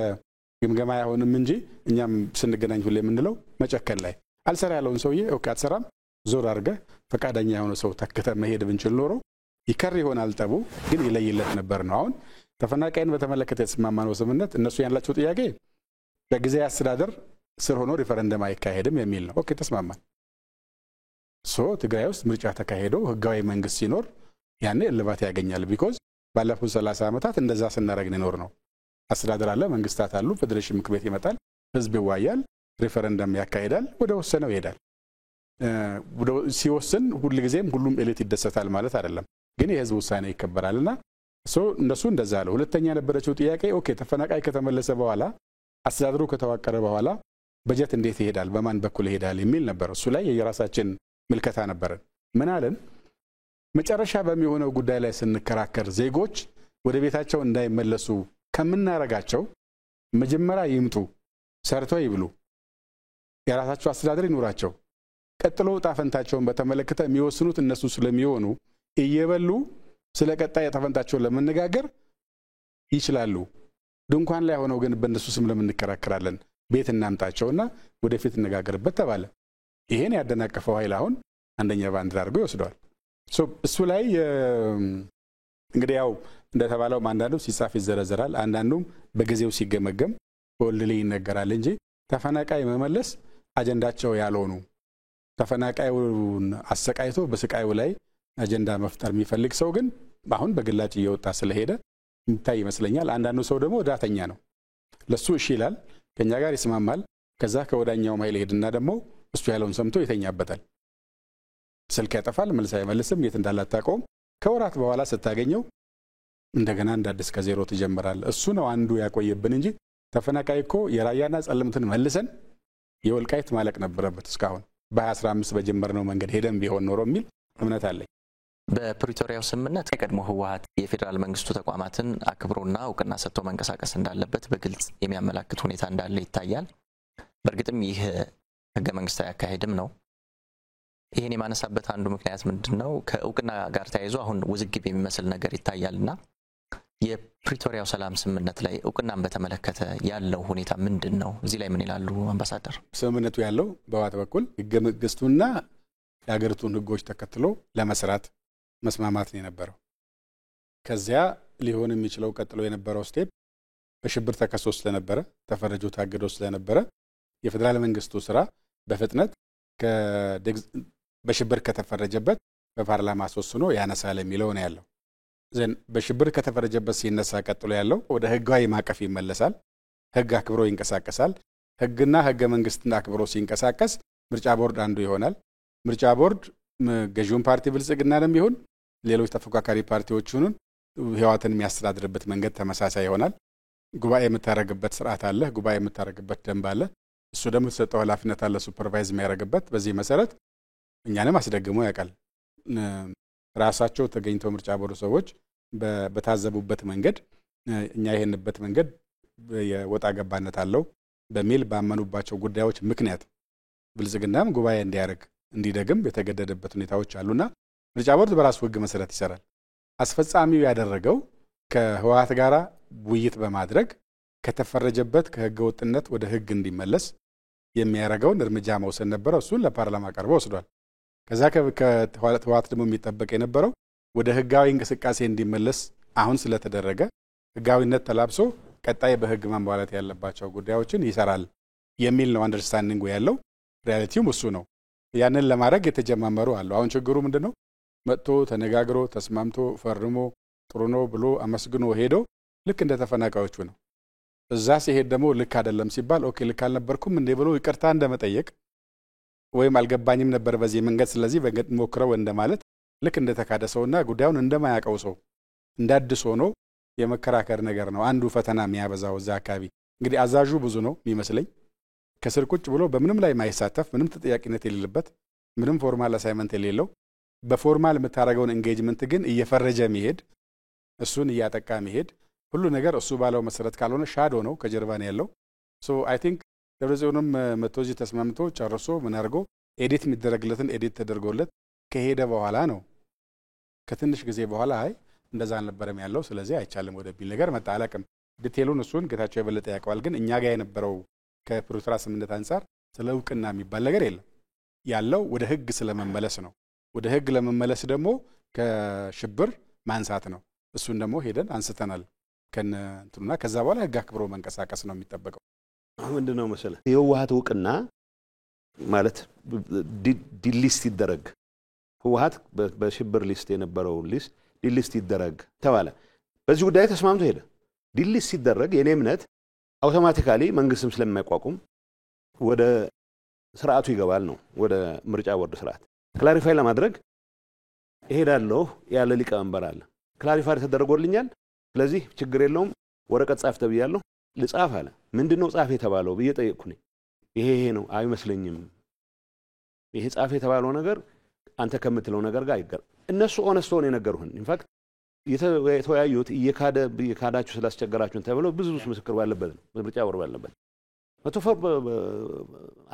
ግምገማ አይሆንም እንጂ እኛም ስንገናኝ ሁሌ የምንለው መጨከን ላይ አልሰራ ያለውን ሰውዬ ኦኬ አትሰራም ዞር አርገ ፈቃደኛ የሆነ ሰው ተከተ መሄድ ብንችል ኖሮ ይከር ይሆናል ጠቡ ግን ይለይለት ነበር ነው አሁን ተፈናቃይን በተመለከተ የተስማማነው ስምምነት እነሱ ያላቸው ጥያቄ በጊዜ አስተዳደር ስር ሆኖ ሪፈረንደም አይካሄድም የሚል ነው ኦኬ ተስማማን ትግራይ ውስጥ ምርጫ ተካሄዶ ህጋዊ መንግስት ሲኖር ያኔ እልባት ያገኛል ቢኮዝ ባለፉት 30 ዓመታት እንደዛ ስናረግ ነው ነው አስተዳደር አለ መንግስታት አሉ ፌደሬሽን ምክር ቤት ይመጣል ህዝብ ይዋያል ሪፈረንደም ያካሄዳል ወደ ወሰነው ይሄዳል ሲወስን ሁሉ ጊዜም ሁሉም ኤሊት ይደሰታል ማለት አይደለም ግን የህዝብ ውሳኔ ይከበራልና እነሱ እንደዛ አለ ሁለተኛ ነበረችው ጥያቄ ኦኬ ተፈናቃይ ከተመለሰ በኋላ አስተዳደሩ ከተዋቀረ በኋላ በጀት እንዴት ይሄዳል በማን በኩል ይሄዳል የሚል ነበር እሱ ላይ የራሳችን ምልከታ ነበር ምን አለን መጨረሻ በሚሆነው ጉዳይ ላይ ስንከራከር ዜጎች ወደ ቤታቸው እንዳይመለሱ ከምናረጋቸው መጀመሪያ ይምጡ ሰርተው ይብሉ የራሳቸው አስተዳደር ይኖራቸው ቀጥሎ ጣፈንታቸውን በተመለከተ የሚወስኑት እነሱ ስለሚሆኑ እየበሉ ስለቀጣይ ጣፈንታቸውን ለመነጋገር ይችላሉ ድንኳን ላይ ሆነው ግን በእነሱ ስም ለምንከራከራለን ቤት እናምጣቸውና ወደፊት እንነጋገርበት ተባለ ይሄን ያደናቀፈው ኃይል አሁን አንደኛ ባንዲራ አድርጎ ይወስደዋል እሱ ላይ እንግዲህ ያው እንደተባለው አንዳንዱ ሲጻፍ ይዘረዘራል አንዳንዱም በጊዜው ሲገመገም ወልሊ ይነገራል እንጂ ተፈናቃይ መመለስ አጀንዳቸው ያልሆኑ ተፈናቃዩን አሰቃይቶ በስቃዩ ላይ አጀንዳ መፍጠር የሚፈልግ ሰው ግን አሁን በግላጭ እየወጣ ስለሄደ እንታይ ይመስለኛል አንዳንዱ ሰው ደግሞ ዳተኛ ነው ለሱ እሺ ይላል ከኛ ጋር ይስማማል ከዛ ከወዳኛው ኃይል ሄድና ደግሞ እሱ ያለውን ሰምቶ ይተኛበታል ስልክ ያጠፋል መልስ አይመልስም የት እንዳላጣቀውም ከወራት በኋላ ስታገኘው እንደገና እንደ አዲስ ከዜሮ ትጀምራል እሱ ነው አንዱ ያቆየብን እንጂ ተፈናቃይ እኮ የራያና ጸለምትን መልሰን የወልቃይት ማለቅ ነበረበት እስካሁን በ2015 በጀመርነው መንገድ ሄደን ቢሆን ኖሮ የሚል እምነት አለኝ በፕሪቶሪያው ስምምነት የቀድሞ ህወሓት የፌደራል መንግስቱ ተቋማትን አክብሮና እውቅና ሰጥቶ መንቀሳቀስ እንዳለበት በግልጽ የሚያመላክት ሁኔታ እንዳለ ይታያል በእርግጥም ይህ ህገ መንግስታዊ አካሄድም ነው ይሄን የማነሳበት አንዱ ምክንያት ምንድነው ከእውቅና ጋር ተያይዞ አሁን ውዝግብ የሚመስል ነገር ይታያልና የፕሪቶሪያው ሰላም ስምምነት ላይ እውቅናን በተመለከተ ያለው ሁኔታ ምንድነው እዚህ ላይ ምን ይላሉ አምባሳደር ስምምነቱ ያለው በዋት በኩል ህገ መንግስቱና የሀገሪቱን ህጎች ተከትሎ ለመስራት መስማማት ነው የነበረው ከዚያ ሊሆን የሚችለው ቀጥሎ የነበረው ስቴፕ በሽብር ተከሶ ስለነበረ ተፈረጁ ታገዶ ስለነበረ የፌደራል መንግስቱ ስራ በፍጥነት በሽብር ከተፈረጀበት በፓርላማ አስወስኖ ያነሳል የሚለው ነው ያለው ዘን በሽብር ከተፈረጀበት ሲነሳ ቀጥሎ ያለው ወደ ህጋዊ ማቀፍ ይመለሳል ህግ አክብሮ ይንቀሳቀሳል ህግና ህገ መንግስትን አክብሮ ሲንቀሳቀስ ምርጫ ቦርድ አንዱ ይሆናል ምርጫ ቦርድ ገዢውን ፓርቲ ብልጽግናንም ይሁን ሌሎች ተፎካካሪ ፓርቲዎችን ህዋትን የሚያስተዳድርበት መንገድ ተመሳሳይ ይሆናል ጉባኤ የምታረግበት ስርዓት አለ ጉባኤ የምታረግበት ደንብ አለ እሱ ደግሞ ተሰጠው ኃላፊነት አለ ሱፐርቫይዝ የሚያረግበት በዚህ መሰረት እኛንም አስደግሞ ያቃል ራሳቸው ተገኝተው ምርጫ ቦርድ ሰዎች በታዘቡበት መንገድ እኛ ይሄንበት መንገድ የወጣ ገባነት አለው በሚል ባመኑባቸው ጉዳዮች ምክንያት ብልጽግናም ጉባኤ እንዲያረግ እንዲደግም የተገደደበት ሁኔታዎች አሉና ምርጫ ቦርድ በራሱ ህግ መሰረት ይሰራል አስፈጻሚው ያደረገው ከህወሓት ጋራ ውይይት በማድረግ ከተፈረጀበት ከህገ ወጥነት ወደ ህግ እንዲመለስ የሚያረጋውን እርምጃ መውሰድ ነበር እሱን ለፓርላማ ቀርቦ ወስዷል ከዛ ከህወሓት ደግሞ የሚጠበቅ የነበረው ወደ ህጋዊ እንቅስቃሴ እንዲመለስ አሁን ስለተደረገ ህጋዊነት ተላብሶ ቀጣይ በህግ ማሟላት ያለባቸው ጉዳዮችን ይሰራል የሚል ነው አንደርስታንዲንግ ያለው ሪያሊቲውም እሱ ነው ያንን ለማድረግ የተጀማመሩ አሉ አሁን ችግሩ ምንድነው መጥቶ ተነጋግሮ ተስማምቶ ፈርሞ ጥሩ ነው ብሎ አመስግኖ ሄዶ ልክ እንደ ተፈናቃዮቹ ነው እዛ ሲሄድ ደግሞ ልክ አይደለም ሲባል ኦኬ ልክ አልነበርኩም እንዴ ብሎ ይቅርታ እንደመጠየቅ ወይም አልገባኝም ነበር በዚህ መንገድ ስለዚህ በገድ ሞክረው እንደማለት ልክ እንደ ተካደሰውና ጉዳዩን እንደማያቀው ሰው እንዳድሶ ነው የመከራከር ነገር ነው አንዱ ፈተና የሚያበዛው እዛ አካባቢ እንግዲህ አዛዡ ብዙ ነው የሚመስለኝ ከስር ቁጭ ብሎ በምንም ላይ ማይሳተፍ ምንም ተጠያቂነት የሌለበት ምንም ፎርማል አሳይመንት የሌለው በፎርማል የምታረገውን ኤንጌጅመንት ግን እየፈረጀ መሄድ እሱን እያጠቃ መሄድ ሁሉ ነገር እሱ ባለው መሰረት ካልሆነ ሻዶ ነው ከጀርባ ነው ያለው ሶ አይ ቲንክ ደብረጽዮንም መቶጂ ተስማምቶ ጨርሶ ምን አርጎ ኤዲት የሚደረግለትን ኤዲት ተደርጎለት ከሄደ በኋላ ነው ከትንሽ ጊዜ በኋላ አይ እንደዛ አልነበረም ያለው ስለዚህ አይቻልም ወደቢል ነገር መጣ አላቅም ዲቴሉን እሱን ጌታቸው የበለጠ ያቀዋል ግን እኛ ጋር የነበረው ከፕሪቶሪያ ስምምነት አንፃር ስለ እውቅና የሚባል ነገር የለም ያለው ወደ ህግ ስለመመለስ ነው ወደ ህግ ለመመለስ ደግሞ ከሽብር ማንሳት ነው እሱን ደግሞ ሄደን አንስተናል ከነንቱና ከዛ በኋላ ህግ አክብሮ መንቀሳቀስ ነው የሚጠበቀው ምንድነው መሰለህ የህወሓት እውቅና ማለት ዲሊስት ይደረግ ህወሓት በሽብር ሊስት የነበረው ሊስት ዲሊስት ይደረግ ተባለ በዚህ ጉዳይ ተስማምቶ ሄደ ዲሊስት ይደረግ የኔ እምነት አውቶማቲካሊ መንግስትም ስለማይቋቁም ወደ ስርዓቱ ይገባል ነው ወደ ምርጫ ቦርድ ስርዓት ክላሪፋይ ለማድረግ እሄዳለሁ ያለ ሊቀመንበር አለ ክላሪፋይ ተደርጎልኛል ስለዚህ ችግር የለውም ወረቀት ጻፍ ተብያለሁ ልጻፍ አለ ምንድነው ጻፍ የተባለው በየጠየቅኩኝ ይሄ ነው አይመስለኝም ይሄ ጻፍ የተባለው ነገር አንተ ከምትለው ነገር ጋር አይገር እነሱ ኦነስት ሆነ የነገሩን ኢንፋክት የተወያዩት የካዳችሁ ስላስቸገራችሁን ተብለው ብዙ ምስክር ባለበት ነው ምርጫ ቦርድ ባለበት መተፈር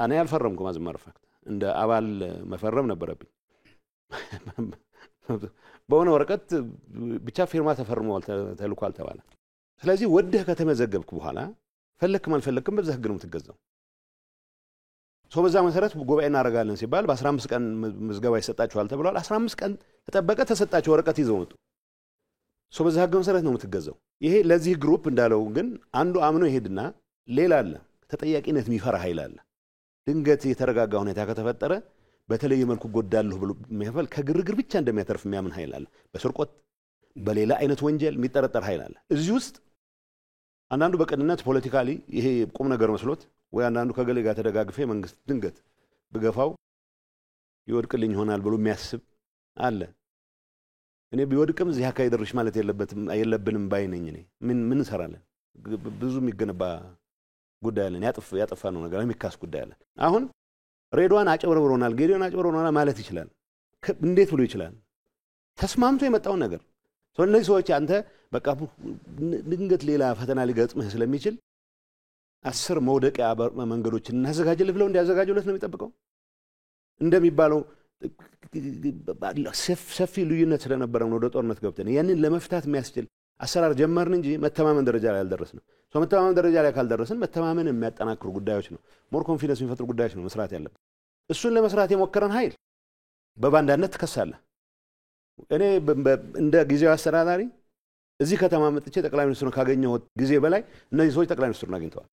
አና ያልፈረምኩም አዝማር ፋክት እንደ አባል መፈረም ነበረብኝ በሆነ ወረቀት ብቻ ፊርማ ተፈርሟል ተልኳል ተባለ ስለዚህ ወደህ ከተመዘገብክ በኋላ ፈለክም አልፈለክም በዛ ህግ ነው የምትገዛው በዛ መሰረት ጉባኤ እናረጋለን ሲባል በ15 ቀን ምዝገባ ይሰጣቸዋል ተብሏል 15 ቀን ተጠበቀ ተሰጣቸው ወረቀት ይዘው መጡ በዛ ህግ መሰረት ነው የምትገዛው ይሄ ለዚህ ግሩፕ እንዳለው ግን አንዱ አምኖ ይሄድና ሌላ አለ ተጠያቂነት የሚፈራ ኃይል አለ ድንገት የተረጋጋ ሁኔታ ከተፈጠረ በተለየ መልኩ ጎዳለሁ ብሎ የሚያፈል ከግርግር ብቻ እንደሚያተርፍ የሚያምን ኃይል አለ በስርቆት በሌላ አይነት ወንጀል የሚጠረጠር ኃይል አለ እዚህ ውስጥ አንዳንዱ በቀንነት ፖለቲካሊ ይሄ ቁም ነገር መስሎት ወይ አንዳንዱ ከገሌ ጋር ተደጋግፈ መንግስት ድንገት በገፋው ይወድቅልኝ ይሆናል ብሎ የሚያስብ አለ። እኔ ቢወድቅም እዚህ አካባቢ ደርሽ ማለት የለብንም ባይ ነኝ። እኔ ምን እንሰራለን? ብዙ የሚገነባ ጉዳይ አለን። ያጠፋ ነው ነገር የሚካስ ጉዳይ አለ። አሁን ሬድዋን አጨብረብሮናል፣ ጌዲዮን አጨብረብሮናል ማለት ይችላል። እንዴት ብሎ ይችላል? ተስማምቶ የመጣው ነገር ሰው እነዚህ ሰዎች አንተ በቃ ድንገት ሌላ ፈተና ሊገጥምህ ስለሚችል 10 መውደቂያ መንገዶችን እናዘጋጅልህ ብለው እንዲያዘጋጁለት ነው የሚጠብቀው። እንደሚባለው ሰፊ ልዩነት ስለነበረ ነው ወደ ጦርነት ገብተን ያንን ለመፍታት የሚያስችል አሰራር ጀመርን እንጂ መተማመን ደረጃ ላይ አልደረስንም። ሰው መተማመን ደረጃ ላይ ካልደረስን መተማመን የሚያጠናክሩ ጉዳዮች ነው፣ ሞር ኮንፊደንስ የሚፈጥሩ ጉዳዮች ነው መስራት ያለብን። እሱን ለመስራት የሞከረን ኃይል በባንዳነት ትከሳለህ። እኔ እንደ ጊዜያዊ አስተዳዳሪ እዚህ ከተማ መጥቼ ጠቅላይ ሚኒስትሩን ካገኘሁት ጊዜ በላይ እነዚህ ሰዎች ጠቅላይ ሚኒስትሩን አግኝተዋል።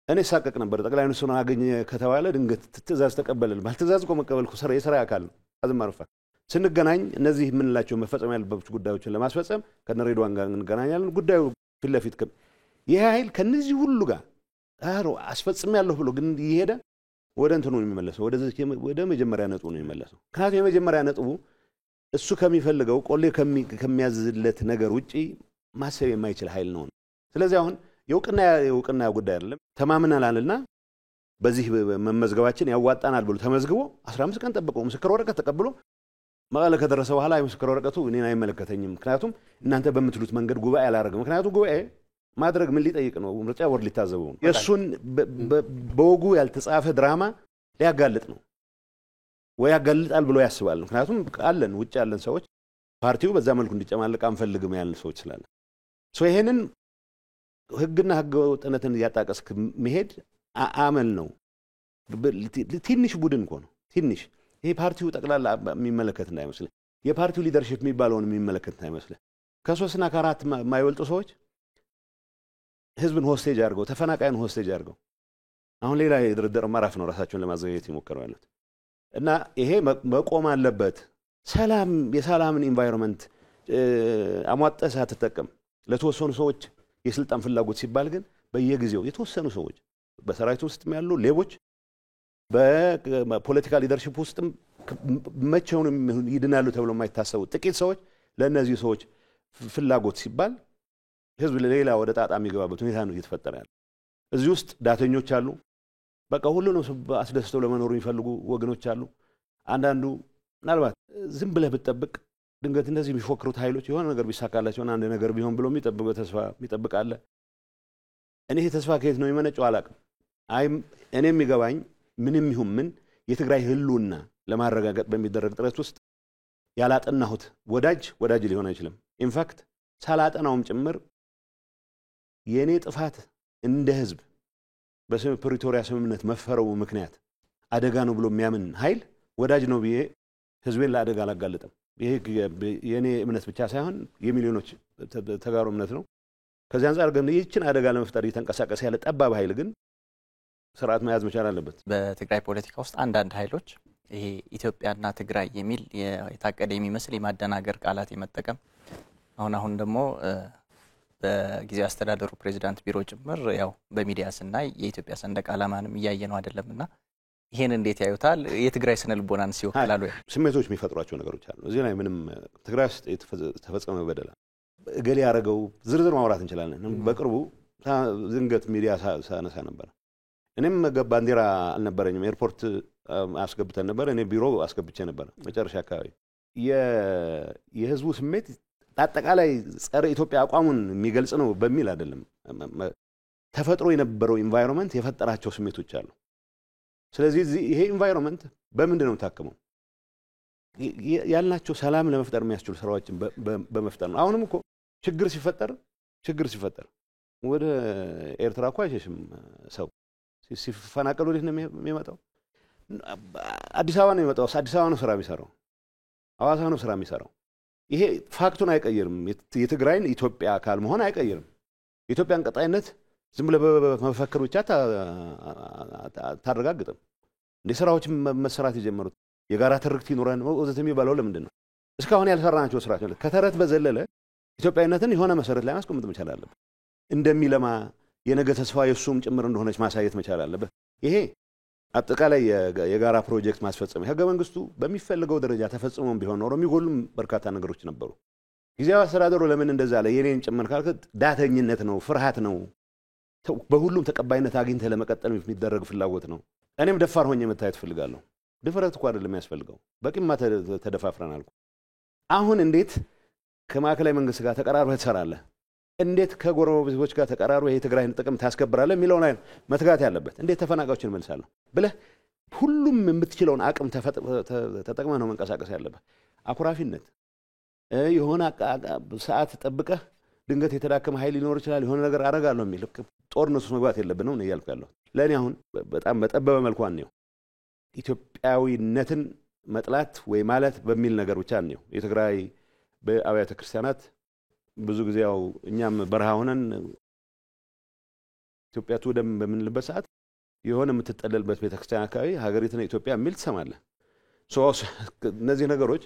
እኔ ሳቀቅ ነበር። ጠቅላይ ሚኒስትሩን አገኘ ከተባለ ድንገት ትእዛዝ ተቀበለል ባልተዛዝ እኮ መቀበልኩ የሥራ አካል ነው። አዝማርፋ ስንገናኝ እነዚህ የምንላቸው መፈጸም ያለባቸው ጉዳዮችን ለማስፈጸም ከነ ሬድዋን ጋር እንገናኛለን። ጉዳዩ ፊት ለፊት ይሄ ኃይል ከነዚህ ሁሉ ጋር አስፈጽሜያለሁ ብሎ ግን ይሄደ ወደ እንትኑ ነው የሚመለሰው፣ ወደ መጀመሪያ ነጥቡ ነው የሚመለሰው። ምክንያቱም የመጀመሪያ ነጥቡ እሱ ከሚፈልገው ቆሌ ከሚያዝለት ነገር ውጪ ማሰብ የማይችል ኃይል ነው። ስለዚህ አሁን የውቅና ጉዳይ አይደለም። ተማምነናልና በዚህ መመዝገባችን ያዋጣናል ብሎ ተመዝግቦ 15 ቀን ጠብቆ ምስክር ወረቀት ተቀብሎ መቀለ ከደረሰ በኋላ የምስክር ወረቀቱ እኔን አይመለከተኝም፣ ምክንያቱም እናንተ በምትሉት መንገድ ጉባኤ አላደረግም። ምክንያቱም ጉባኤ ማድረግ ምን ሊጠይቅ ነው? ምርጫ ቦርድ ሊታዘበው ነው። የእሱን በወጉ ያልተጻፈ ድራማ ሊያጋልጥ ነው ወይ ያጋልጣል ብሎ ያስባል። ምክንያቱም አለን ውጭ ያለን ሰዎች ፓርቲው በዛ መልኩ እንዲጨማለቅ አንፈልግም ያለን ሰዎች ስላለ ይሄንን ህግና ህገወጥነትን ያጣቀስክ መሄድ አመል ነው። ትንሽ ቡድን እኮ ነው ትንሽ። ይሄ ፓርቲው ጠቅላላ የሚመለከት እንዳይመስል፣ የፓርቲው ሊደርሺፕ የሚባለውን የሚመለከት እንዳይመስል። ከ3 እና ከ4 የማይወልጡ ሰዎች ህዝብን ሆስቴጅ አድርገው ተፈናቃይን ሆስቴጅ አድርገው አሁን ሌላ የድርድር ማራፍ ነው ራሳቸውን ለማዘጋጀት ይሞክሩ ያሉት እና ይሄ መቆም አለበት። የሰላምን ኢንቫይሮንመንት አሟጠህ ሳትጠቀም ለተወሰኑ ሰዎች የስልጣን ፍላጎት ሲባል ግን በየጊዜው የተወሰኑ ሰዎች በሰራዊት ውስጥም ያሉ ሌቦች በፖለቲካ ሊደርሺፕ ውስጥም መቼውንም ይድናሉ ተብሎ የማይታሰቡ ጥቂት ሰዎች ለእነዚህ ሰዎች ፍላጎት ሲባል ህዝብ ሌላ ወደ ጣጣ የሚገባበት ሁኔታ ነው እየተፈጠረ ያለው። እዚህ ውስጥ ዳተኞች አሉ። በቃ ሁሉንም አስደስተው ለመኖር የሚፈልጉ ወገኖች አሉ። አንዳንዱ ምናልባት ዝም ብለህ ብትጠብቅ ድንገት እንደዚህ የሚፎክሩት ኃይሎች የሆነ ነገር ቢሳካላቸው አንድ ነገር ቢሆን ብሎ የሚጠብቀው ተስፋ የሚጠብቃለ። እኔ ይሄ ተስፋ ከየት ነው የሚመነጨው አላውቅም። እኔ የሚገባኝ ምንም ይሁን ምን የትግራይ ህልውና ለማረጋገጥ በሚደረግ ጥረት ውስጥ ያላጠናሁት ወዳጅ ሊሆን አይችልም። ኢንፋክት ሳላጠናውም ጭምር የኔ ጥፋት እንደ ህዝብ በፕሪቶሪያ ስምምነት መፈረሙ ምክንያት አደጋ ነው ብሎ የሚያምን ኃይል ወዳጅ ነው ብዬ ህዝቤን ለአደጋ አላጋለጠም። ይሄ የኔ እምነት ብቻ ሳይሆን የሚሊዮኖች ተጋሩ እምነት ነው። ከዚህ አንፃር ግን ይህችን አደጋ ለመፍጠር እየተንቀሳቀሰ ያለ ጠባብ ኃይል ግን ስርዓት መያዝ መቻል አለበት። በትግራይ ፖለቲካ ውስጥ አንዳንድ ኃይሎች ይሄ ኢትዮጵያና ትግራይ የሚል የታቀደ የሚመስል የማደናገር ቃላት የመጠቀም አሁን ደግሞ በጊዜያዊ አስተዳደሩ ፕሬዝዳንት ቢሮ ጭምር ያው በሚዲያ ስናይ የኢትዮጵያ ሰንደቅ ዓላማንም እያየነው አይደለምና ይሄን እንዴት ያዩታል? የትግራይ ስነ ልቦናን ሲወክላሉ ስሜቶች የሚፈጥሯቸው ነገሮች አሉ። እዚህ ላይ ምንም ትግራይ ውስጥ ተፈጸመ በደል እገሌ ያደረገው ዝርዝር ማውራት እንችላለን። በቅርቡ ዝንገት ሚዲያ ሳነሳ ነበር። እኔም ባንዲራ አልነበረኝም፣ ኤርፖርት አስገብተን ነበር። እኔ ቢሮ አስገብቼ ነበር። መጨረሻ አካባቢ የህዝቡ ስሜት አጠቃላይ ጸረ ኢትዮጵያ አቋሙን የሚገልጽ ነው በሚል አይደለም። ተፈጥሮ የነበረው ኢንቫይሮንመንት የፈጠራቸው ስሜቶች አሉ። ስለዚህ ይሄ ኢንቫይሮንመንት በምንድን ነው ታከመው ያልናቸው ሰላም ለመፍጠር የሚያስችሉ ስራዎችን በመፍጠር ነው። አሁንም እኮ ችግር ሲፈጠር ወደ ኤርትራ እኮ አይሸሽም ሰው። ሲፈናቀሉ ወዴት ነው የሚመጣው? አዲስ አበባ ነው የሚመጣው። አዲስ አበባ ነው ስራ የሚሰራው፣ ሐዋሳ ነው ስራ የሚሰራው። ይሄ ፋክቱን አይቀይርም። የትግራይን ኢትዮጵያ አካል መሆን አይቀይርም። የኢትዮጵያን ቀጣይነት ዝም ብለህ በመፈክር ብቻ ታረጋግጥም። እንደ ስራዎች መሰራት የጀመሩት የጋራ ትርክት ይኖረን ወዘተ የሚባለው ለምንድን ነው? እስካሁን ያልሰራናቸው ስራዎች ማለት ከተረት በዘለለ ኢትዮጵያዊነትን የሆነ መሰረት ላይ ማስቀመጥ መቻል አለበት። እንደሚለማ የነገ ተስፋ የሱም ጭምር እንደሆነች ማሳየት መቻል አለበት። ይሄ አጠቃላይ የጋራ ፕሮጀክት ማስፈጸም ህገ መንግስቱ በሚፈልገው ደረጃ ተፈጽሞም ቢሆን ኖሮ የሚጎሉም በርካታ ነገሮች ነበሩ። ጊዜያዊ አስተዳደሩ ለምን እንደዛ አለ? የኔን ጭምር ካልከት ዳተኝነት ነው፣ ፍርሃት ነው፣ በሁሉም ተቀባይነት አግኝተ ለመቀጠል የሚደረግ ፍላጎት ነው። እኔም ደፋር ሆኜ መታየት ፈልጋለሁ። ድፍረት እኮ አይደለም የሚያስፈልገው፣ በቂማ ተደፋፍረናል። አሁን እንዴት ከማዕከላዊ መንግስት ጋር ተቀራርበህ ትሰራለህ? እንዴት ከጎረቤቶች ጋር ተቀራርበህ የትግራይን ጥቅም ታስከብራለህ የሚለውን ላይ መትጋት ያለበት። እንዴት ተፈናቃዮችን መልሳለሁ ብለህ ሁሉም የምትችለውን አቅም ተጠቅመህ ነው መንቀሳቀስ ያለበት። አኩራፊነት የሆነ ሰዓት ጠብቀህ ድንገት የተዳከመ ኃይል ሊኖር ይችላል የሆነ ነገር አደርጋለሁ የሚል ጦርነቱ መግባት የለብንም ነው እያልኩ ያለሁት። ለኔ አሁን በጣም በጠበበ መልኩ ነው ኢትዮጵያዊነትን መጥላት ወይ ማለት በሚል ነገር ብቻ ነው። የትግራይ በአብያተ ክርስቲያናት ብዙ ጊዜ ያው እኛም በረሃ ሆነን ኢትዮጵያ ትውደም በምንልበት ሰዓት የሆነ የምትጠለልበት ቤተክርስቲያን አካባቢ ሀገሪቱን ኢትዮጵያ የሚል ትሰማለህ። እነዚህ ነገሮች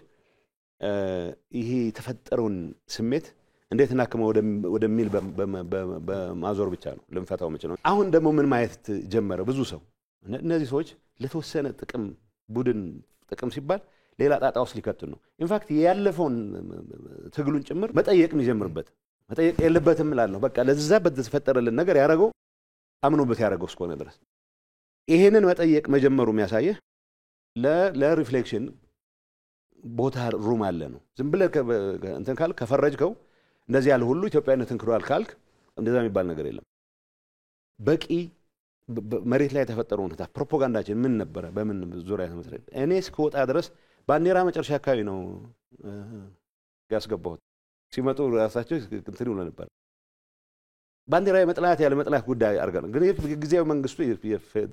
ይሄ የተፈጠረውን ስሜት እንዴት እናከመው ወደሚል በማዞር ብቻ ነው ልንፈታው የምንችለው። አሁን ደግሞ ምን ማየት ጀመረ ብዙ ሰው እነዚህ ሰዎች ለተወሰነ ጥቅም ቡድን ጥቅም ሲባል ሌላ ጣጣ ውስጥ ሊከቱን ነው። ኢንፋክት ያለፈውን ትግሉን ጭምር መጠየቅ የሚጀምርበት መጠየቅ የለበትም እላለሁ። በቃ ለዛ በተፈጠረልን ነገር ያረጋው አምኖበት ያረጋው እስከሆነ ድረስ ይሄንን መጠየቅ መጀመሩ የሚያሳየህ ለሪፍሌክሽን ቦታ ሩም አለ ነው። ዝም ብለህ እንትን ካልክ ከፈረጅከው እንደዚህ ያለ ሁሉ ኢትዮጵያዊነትን ክዷል ካልክ እንደዛ የሚባል ነገር የለም። በቂ መሬት ላይ የተፈጠረው ሁኔታ ፕሮፓጋንዳችን ምን ነበር? በምን ዙሪያ ተመስርቶ እኔ እስከወጣ ድረስ ባንዲራ መጨረሻ አካባቢ ነው ያስገባሁት። ሲመጡ ራሳቸው እንትን ይሉ ነበር። ባንዲራ የመጥላት ያለ መጥላት ጉዳይ አድርገን ግን ጊዜያዊ መንግስቱ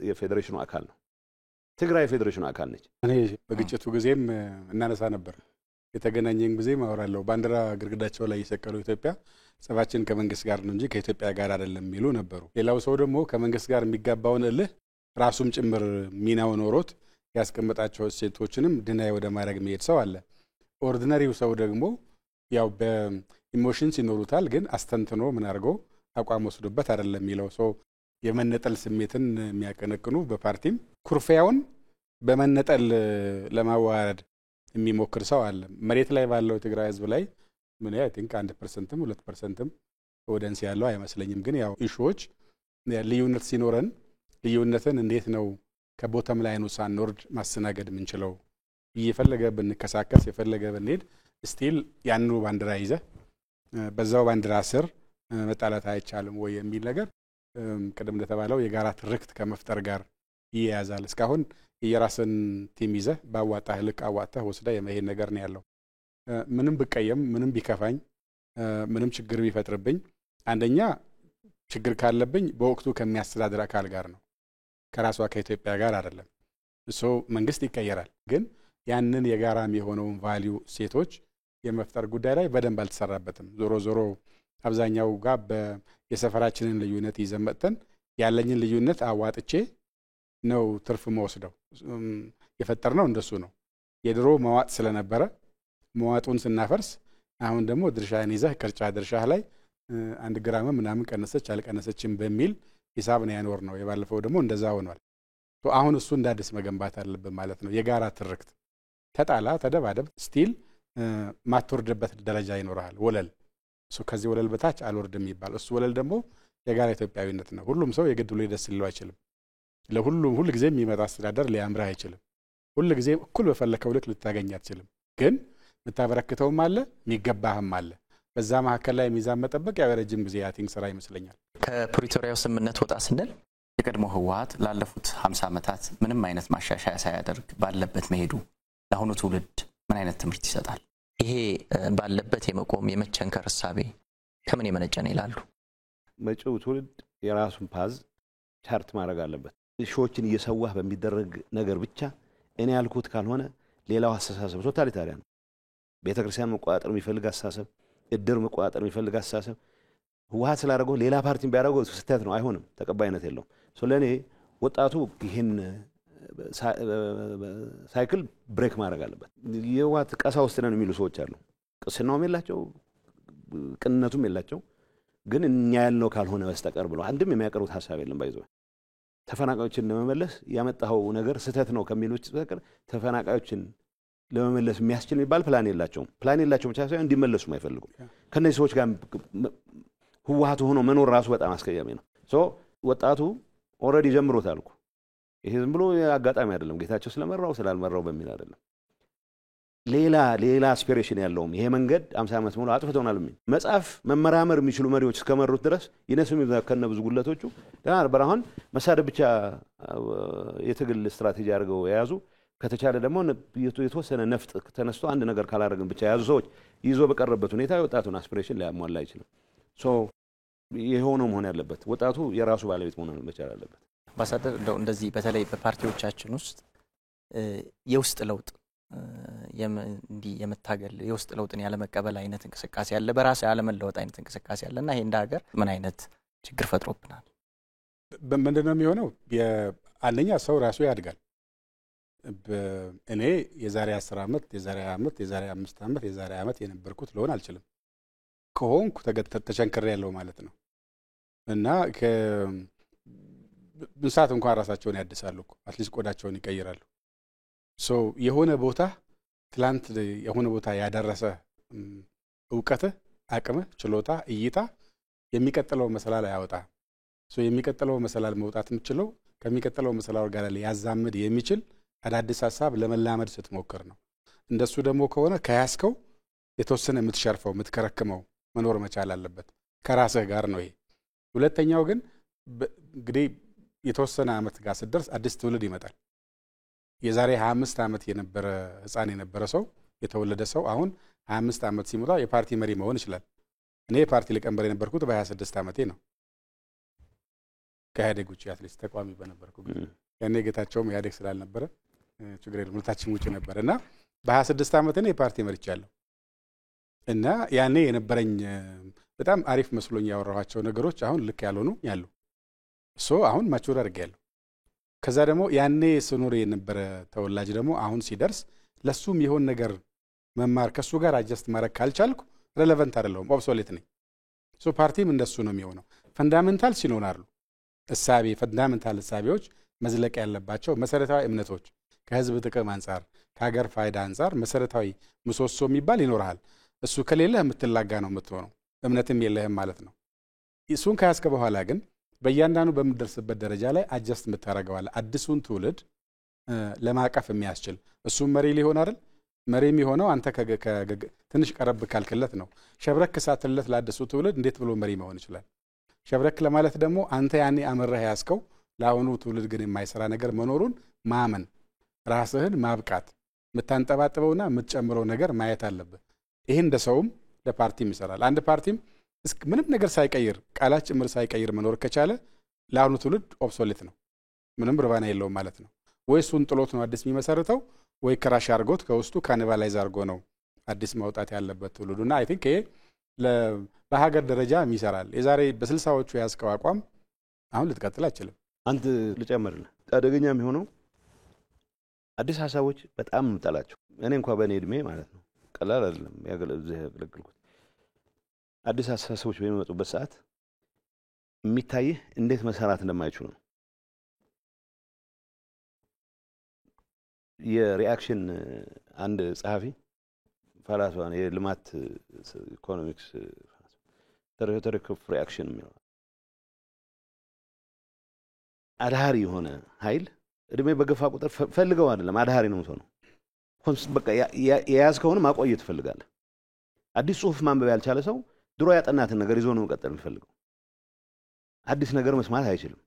የፌዴሬሽኑ አካል ነው። ትግራይ ፌዴሬሽኑ አካል ነች። እኔ በግጭቱ ጊዜም እናነሳ ነበር። የተገናኘን ጊዜ ማወራለሁ። ባንዲራ ግርግዳቸው ላይ የሰቀሉ ኢትዮጵያ ጸባችን ከመንግስት ጋር ነው እንጂ ከኢትዮጵያ ጋር አይደለም የሚሉ ነበሩ። ሌላው ሰው ደግሞ ከመንግስት ጋር የሚጋባውን እልህ ራሱም ጭምር ሚናው ኖሮት ያስቀመጣቸው ሴቶችንም ድናይ ወደ ማድረግ የሚሄድ ሰው አለ። ኦርዲነሪው ሰው ደግሞ ያው በኢሞሽንስ ይኖሩታል፣ ግን አስተንትኖ ምን አድርጎ አቋም ወስዶበት አይደለም የሚለው ሰው የመነጠል ስሜትን የሚያቀነቅኑ በፓርቲም ኩርፊያውን በመነጠል ለማዋረድ የሚሞክር ሰው አለ። መሬት ላይ ባለው ትግራይ ህዝብ ላይ ምን አይ ቲንክ 1% 2% ኦዲየንስ ያለው አይመስለኝም። ግን ያው ኢሹዎች ልዩነት ሲኖረን ልዩነትን እንዴት ነው ከቦተም ላይ ነው ሳንወርድ ማስተናገድ የምንችለው? እየፈለገ ብንከሳከስ የፈለገ ብንሄድ ስቲል ያንኑ ባንዲራ ይዘ በዛው ባንዲራ ስር መጣላት አይቻልም ወይ የሚል ነገር ቀደም እንደተባለው የጋራ ትርክት ከመፍጠር ጋር ይያዛል። እስካሁን የራስን ቲም ይዘ ባዋጣህ ልክ አዋጣህ ወስዳ የመሄድ ነገር ነው ያለው። ምንም ብቀየም ምንም ቢከፋኝ ምንም ችግር ቢፈጥርብኝ አንደኛ ችግር ካለብኝ በወቅቱ ከሚያስተዳድር አካል ጋር ነው፣ ከራሷ ከኢትዮጵያ ጋር አይደለም። መንግስት ይቀየራል፣ ግን ያንን የጋራም የሆነውን ቫልዩ ሴቶች የመፍጠር ጉዳይ ላይ በደንብ አልተሰራበትም። ዞሮ አብዛኛው ጋር የሰፈራችንን ልዩነት ይዘን መጥተን ያለኝን ልዩነት አዋጥቼ ነው ትርፍ መወስደው የፈጠርነው እንደሱ ነው። የድሮ መዋጥ ስለነበረ መዋጡን ስናፈርስ አሁን ደግሞ ድርሻን ይዘህ ቅርጫ ድርሻህ ላይ 1 ግራም ምናምን ቀነሰች አልቀነሰችም በሚል ሂሳብ ነው ያኖር ነው። የባለፈው ደግሞ እንደዛ ሆኗል። አሁን እሱ እንዳዲስ መገንባት አለብን ማለት ነው። የጋራ ትርክት ተጣላ ተደባደብ ስቲል ማትወርድበት ደረጃ ይኖርሃል። ወለል እሱ ከዚህ ወለል በታች አልወርድም ይባል። እሱ ወለል ደግሞ የጋራ ኢትዮጵያዊነት ነው። ሁሉም ሰው የግድ ብሎ ይደስ ሊለው አይችልም። ለሁሉም ሁሉ ጊዜ የሚመጣ አስተዳደር ሊያምርህ አይችልም። ሁሉ ጊዜ እኩል በፈለከው ልክ ልታገኝ አትችልም። ግን የምታበረክተውም አለ የሚገባህም አለ። በዛ መካከል ላይ ሚዛን መጠበቅ ያው ረጅም ጊዜ ያቲንግ ስራ ይመስለኛል። ከፕሪቶሪያው ስምምነት ወጣ ስንል የቀድሞ ህወሓት ላለፉት 50 ዓመታት ምንም አይነት ማሻሻያ ሳያደርግ ባለበት መሄዱ ለአሁኑ ትውልድ ምን አይነት ትምህርት ይሰጣል? ይሄ ባለበት የመቆም የመቸንከር ሐሳቤ ከምን የመነጨ ነው ይላሉ? መጪው ትውልድ የራሱን ፓዝ ቻርት ማድረግ አለበት። ሾችን እየሰዋህ በሚደረግ ነገር ብቻ እኔ ያልኩት ካልሆነ ሌላው አስተሳሰብ ቶታሊታሪያን ቤተክርስቲያን መቋጠር የሚፈልግ አስተሳሰብ፣ እድር መቋጠር የሚፈልግ አስተሳሰብ ህወሓት ስላደረገው ሌላ ፓርቲም ቢያደርገው ስህተት ነው፣ አይሆንም፣ ተቀባይነት የለውም። ለኔ ወጣቱ ይሄን ሳይክል ብሬክ ማድረግ አለበት። የህወሓት ቀሳውስት ነን የሚሉ ሰዎች አሉ። ቅስናውም የላቸው ቅንነቱም የላቸው፣ ግን እኛ ያልነው ካልሆነ በስተቀር ብለው አንድም የሚያቀርቡት ሐሳብ የለም። ባይዘው ተፈናቃዮችን ለመመለስ ያመጣው ነገር ስህተት ነው ከሚሉት በቀር ተፈናቃዮችን ለመመለስ የሚያስችል የሚባል ፕላን የላቸውም። ፕላን የላቸውም ብቻ ሳይሆን እንዲመለሱም አይፈልጉም። ከነዚህ ሰዎች ጋር ህወሓት ሆኖ መኖር ራሱ በጣም አስቀያሚ ነው። ወጣቱ ኦልሬዲ ጀምሮታል እኮ። ይሄ ዝም ብሎ አጋጣሚ አይደለም፣ ጌታቸው ስለመራው ስላልመራው በሚል አይደለም። ሌላ አስፒሬሽን ያለውም ይሄ መንገድ 50 ዓመት ሙሉ አጥፍተውናል የሚል መጽሐፍ መመራመር የሚችሉ መሪዎች እስከመሩት ድረስ ይነሱም ከነ ብዙ ጉለቶቹ ደህና ነበር። አሁን መሳደብ ብቻ የትግል ስትራቴጂ አድርገው የያዙ ከተቻለ ደግሞ የተወሰነ ነፍጥ ተነስቶ አንድ ነገር ካላረግን ብቻ የያዙ ሰዎች ይዞ በቀረበት ሁኔታ የወጣቱን አስፒሬሽን ሊያሟላ አይችልም። የሆነው መሆን ያለበት ወጣቱ የራሱ ባለቤት መሆን መቻል አለበት። አምባሳደር እንደዚህ በተለይ በፓርቲዎቻችን ውስጥ የውስጥ ለውጥ እንዲህ የመታገል የውስጥ ለውጥን ያለ መቀበል አይነት እንቅስቃሴ ያለ በራስ ያለ መለወጥ አይነት እንቅስቃሴ ያለና ይሄ እንደ ሀገር ምን አይነት ችግር ፈጥሮብናል? ምንድነው የሚሆነው? አንደኛ ሰው ራሱ ያድጋል። እኔ የዛሬ 10 ዓመት የዛሬ 20 ዓመት የዛሬ 5 ዓመት የዛሬ ዓመት የነበርኩት ልሆን አልችልም። ከሆንኩ ተቸንክሬ ያለው ማለት ነው። እና እንስሳት እንኳን ራሳቸውን ያድሳሉ እኮ አትሊስት ቆዳቸውን ይቀይራሉ። የሆነ ቦታ ትላንት የሆነ ቦታ ያደረሰ ዕውቀትህ፣ አቅምህ፣ ችሎታ፣ እይታ የሚቀጥለው መሰላል ያወጣ። የሚቀጥለው መሰላል መውጣት የምትችለው ከሚቀጥለው መሰላል ጋር ሊያዛምድ የሚችል አዳዲስ ሐሳብ ለመላመድ ስትሞክር ነው። እንደሱ ደግሞ ከሆነ ከያስከው የተወሰነ የምትሸርፈው የምትከረክመው መኖር መቻል አለበት ከራስህ ጋር ነው። ይሄ ሁለተኛው ግን እንግዲህ የተወሰነ ዓመት ጋር ሲደርስ አዲስ ትውልድ ይመጣል። የዛሬ 25 ዓመት የነበረ ህፃን የነበረ ሰው የተወለደ ሰው አሁን 25 ዓመት ሲሞላ የፓርቲ መሪ መሆን ይችላል። እኔ የፓርቲ ሊቀመንበር የነበርኩት በ26 ዓመቴ ነው። ከኢህአዴግ ውጭ አትሊስት ተቋሚ በነበርኩ ጊዜ ያኔ ጌታቸውም ኢህአዴግ ስላልነበረ ችግር የለም ሁለታችን ውጭ ነበር እና በ26 ዓመቴ ነው የፓርቲ መሪቻለሁ። እና ያኔ የነበረኝ በጣም አሪፍ መስሎኝ ያወራኋቸው ነገሮች አሁን ልክ ያልሆኑ ያሉ አሁን ማቹር አድርጌያለሁ። ከዛ ደግሞ ያኔ ስኖር የነበረ ተወላጅ ደግሞ አሁን ሲደርስ ለሱም ይሆን ነገር መማር ከሱ ጋር አጀስት ማድረግ ካልቻልኩ ሬሌቫንት አይደለሁም፣ ኦብሶሌት ነኝ። ፓርቲም እንደሱ ነው የሚሆነው። ፈንዳሜንታል ሲኖራሉ እሳቤ ፈንዳሜንታል እሳቤዎች መዝለቅ ያለባቸው መሰረታዊ እምነቶች ከህዝብ ጥቅም አንፃር ከሀገር ፋይዳ አንፃር መሰረታዊ ምሰሶ የሚባል ይኖርሃል። እሱ ከሌለህ የምትላጋ ነው የምትሆነው፣ እምነትም የለህም ማለት ነው። እሱን ከያዝከ በኋላ ግን በእያንዳንዱ በምትደርስበት ደረጃ ላይ አጀስት የምታደርገዋለህ አዲሱን ትውልድ ለማቀፍ የሚያስችል። እሱም መሪ ሊሆን አይደል? መሪ የሚሆነው አንተ ትንሽ ቀረብ ካልክለት ነው። ሸብረክ ሳትለት ለአዲሱ ትውልድ እንዴት ብሎ መሪ መሆን ይችላል? ሸብረክ ለማለት ደግሞ አንተ ያኔ አመረህ ያዝከው ለአሁኑ ትውልድ ግን የማይሰራ ነገር መኖሩን ማመን፣ ራስህን ማብቃት፣ የምታንጠባጥበውና የምትጨምረው ነገር ማየት አለብህ። ይሄ እንደ ሰውም ለፓርቲም ይሰራል። አንድ ፓርቲም ምንም ነገር ሳይቀይር ቃላት ጭምር ሳይቀይር መኖር ከቻለ ለአሁኑ ትውልድ ኦብሶሌት ነው፣ ምንም ርባና የለውም ማለት ነው። ወይ እሱን ጥሎት ነው አዲስ የሚመሰርተው ወይ ክራሽ አድርጎት ከውስጡ ካኒባላይዝ አድርጎ ነው አዲስ ማውጣት ያለበት ትውልዱና አይ ቲንክ ይሄ በሀገር ደረጃም ይሰራል። የዛሬ በ60ዎቹ ያዝከው አቋም አሁን ልትቀጥል አይችልም። አንድ ልጨምርልህ፣ አደገኛ የሚሆነው አዲስ ሐሳቦች በጣም እንጠላቸው። እኔ እንኳን በእኔ እድሜ ማለት ነው ቀላል አይደለም ያገለግልኩት። አዲስ ሐሳቦች በሚመጡበት ሰዓት የሚታይህ እንዴት መሰራት እንደማይችሉ ነው። የሪአክሽን አንድ ጸሐፊ ፈላስፋ ነው፣ የልማት ኢኮኖሚክስ ተረክፍ ሪአክሽን የሚለው አድሃሪ የሆነ ኃይል እድሜ በገፋ ቁጥር ፈልገው አይደለም አድሃሪ ነው ሰው ነው። በቃ የያዝከውን ማቆየት ትፈልጋለህ። አዲስ ጽሁፍ ማንበብ ያልቻለ ሰው ድሮ ያጠናትን ነገር ይዞ ነው መቀጠል የሚፈልገው። አዲስ ነገር መስማት አይችልም።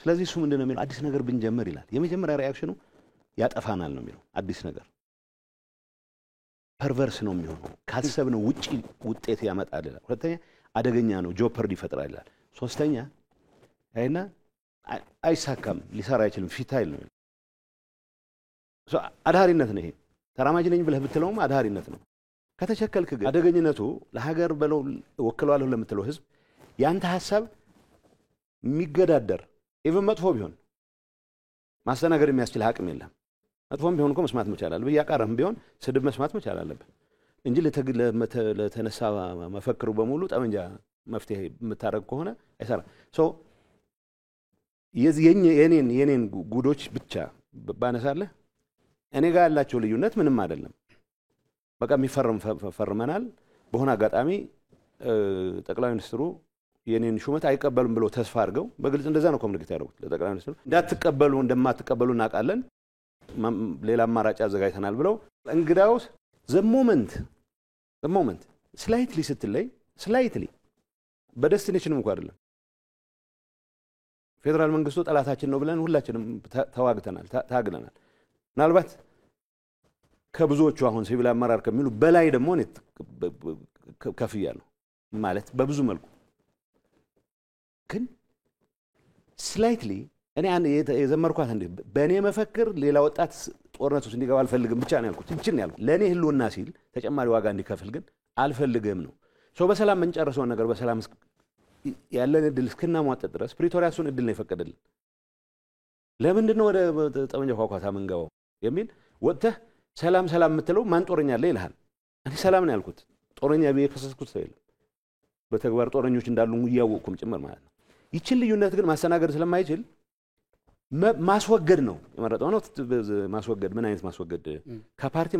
ስለዚህ እሱ ምንድነው የሚለው አዲስ ነገር ብንጀምር ይላል። የመጀመሪያ ሪአክሽኑ ያጠፋናል ነው የሚለው። አዲስ ነገር ፐርቨርስ ነው የሚሆነው፣ ካሰብነው ውጪ ውጤት ያመጣል ይላል። ሁለተኛ አደገኛ ነው፣ ጆፐርድ ይፈጥራል ይላል። ሶስተኛ አይና አይሳካም፣ ሊሰራ አይችልም፣ ፊታይል ነው። አድሃሪነት ነው ይሄ። ተራማጅ ነኝ ብለህ ብትለውም አድሃሪነት ነው። ከተቸከልክ ግን አደገኝነቱ ለሀገር በለው ወክለዋለሁ ለምትለው ህዝብ ያንተ ሐሳብ የሚገዳደር ኢቭን መጥፎ ቢሆን ማስተናገድ የሚያስችል አቅም የለም። መጥፎም ቢሆን እኮ መስማት መቻል አለብህ። ያቃረም ቢሆን ስድብ መስማት መቻል አለብህ እንጂ ለተነሳ መፈክሩ በሙሉ ጠመንጃ መፍትሄ የምታደርግ ከሆነ አይሰራም። የኔን ጉዶች ብቻ ባነሳለህ እኔ ጋር ያላቸው ልዩነት ምንም አይደለም። በቃ የሚፈርም ፈርመናል። በሆነ አጋጣሚ ጠቅላይ ሚኒስትሩ የኔን ሹመት አይቀበሉም ብለው ተስፋ አድርገው በግልጽ እንደዛ ነው ኮሙኒኬት ያደረጉት ለጠቅላይ ሚኒስትሩ። እንደማትቀበሉ እናውቃለን፣ ሌላ አማራጭ አዘጋጅተናል ብለው እንግዳውስ ዘ ሞመንት ስላይትሊ ስትለይ ስላይትሊ በደስቲኔሽንም እንኳን አይደለም ፌደራል መንግስቱ ጠላታችን ነው ብለን ሁላችንም ተዋግተናል፣ ታግለናል። ምናልባት ከብዙዎቹ አሁን ሲቪል አመራር ከሚሉ በላይ ደግሞ እኔ ከፍያለሁ ማለት በብዙ መልኩ። ግን ስላይትሊ እኔ የዘመርኳት እንደ በእኔ መፈክር ሌላ ወጣት ጦርነት ውስጥ እንዲገባ አልፈልግም ብቻ ነው ያልኩት። እንችን ያልኩት ለእኔ ህልውና ሲል ተጨማሪ ዋጋ እንዲከፍል ግን አልፈልግም ነው። ሰው በሰላም የምንጨርሰውን ነገር በሰላም ያለን እድል እስክናሟጠጥ ድረስ ፕሪቶሪያ እሱን እድል ነው የፈቀደልን። ለምንድን ነው ወደ ጠመንጃ ኳኳታ የምንገባው የሚል ወጥተህ ሰላም የምትለው ማን ጦረኛ አለ ይልሃል። እኔ ሰላም ነው ያልኩት፣ ጦረኛ ብዬ የከሰስኩት ሰው የለም። በተግባር ጦረኞች እንዳሉ እያወቅኩም ጭምር ማለት ነው። ይችን ልዩነት ግን ማስተናገድ ስለማይችል ማስወገድ ነው የመረጠው ነው። ማስወገድ ምን አይነት ማስወገድ? ከፓርቲ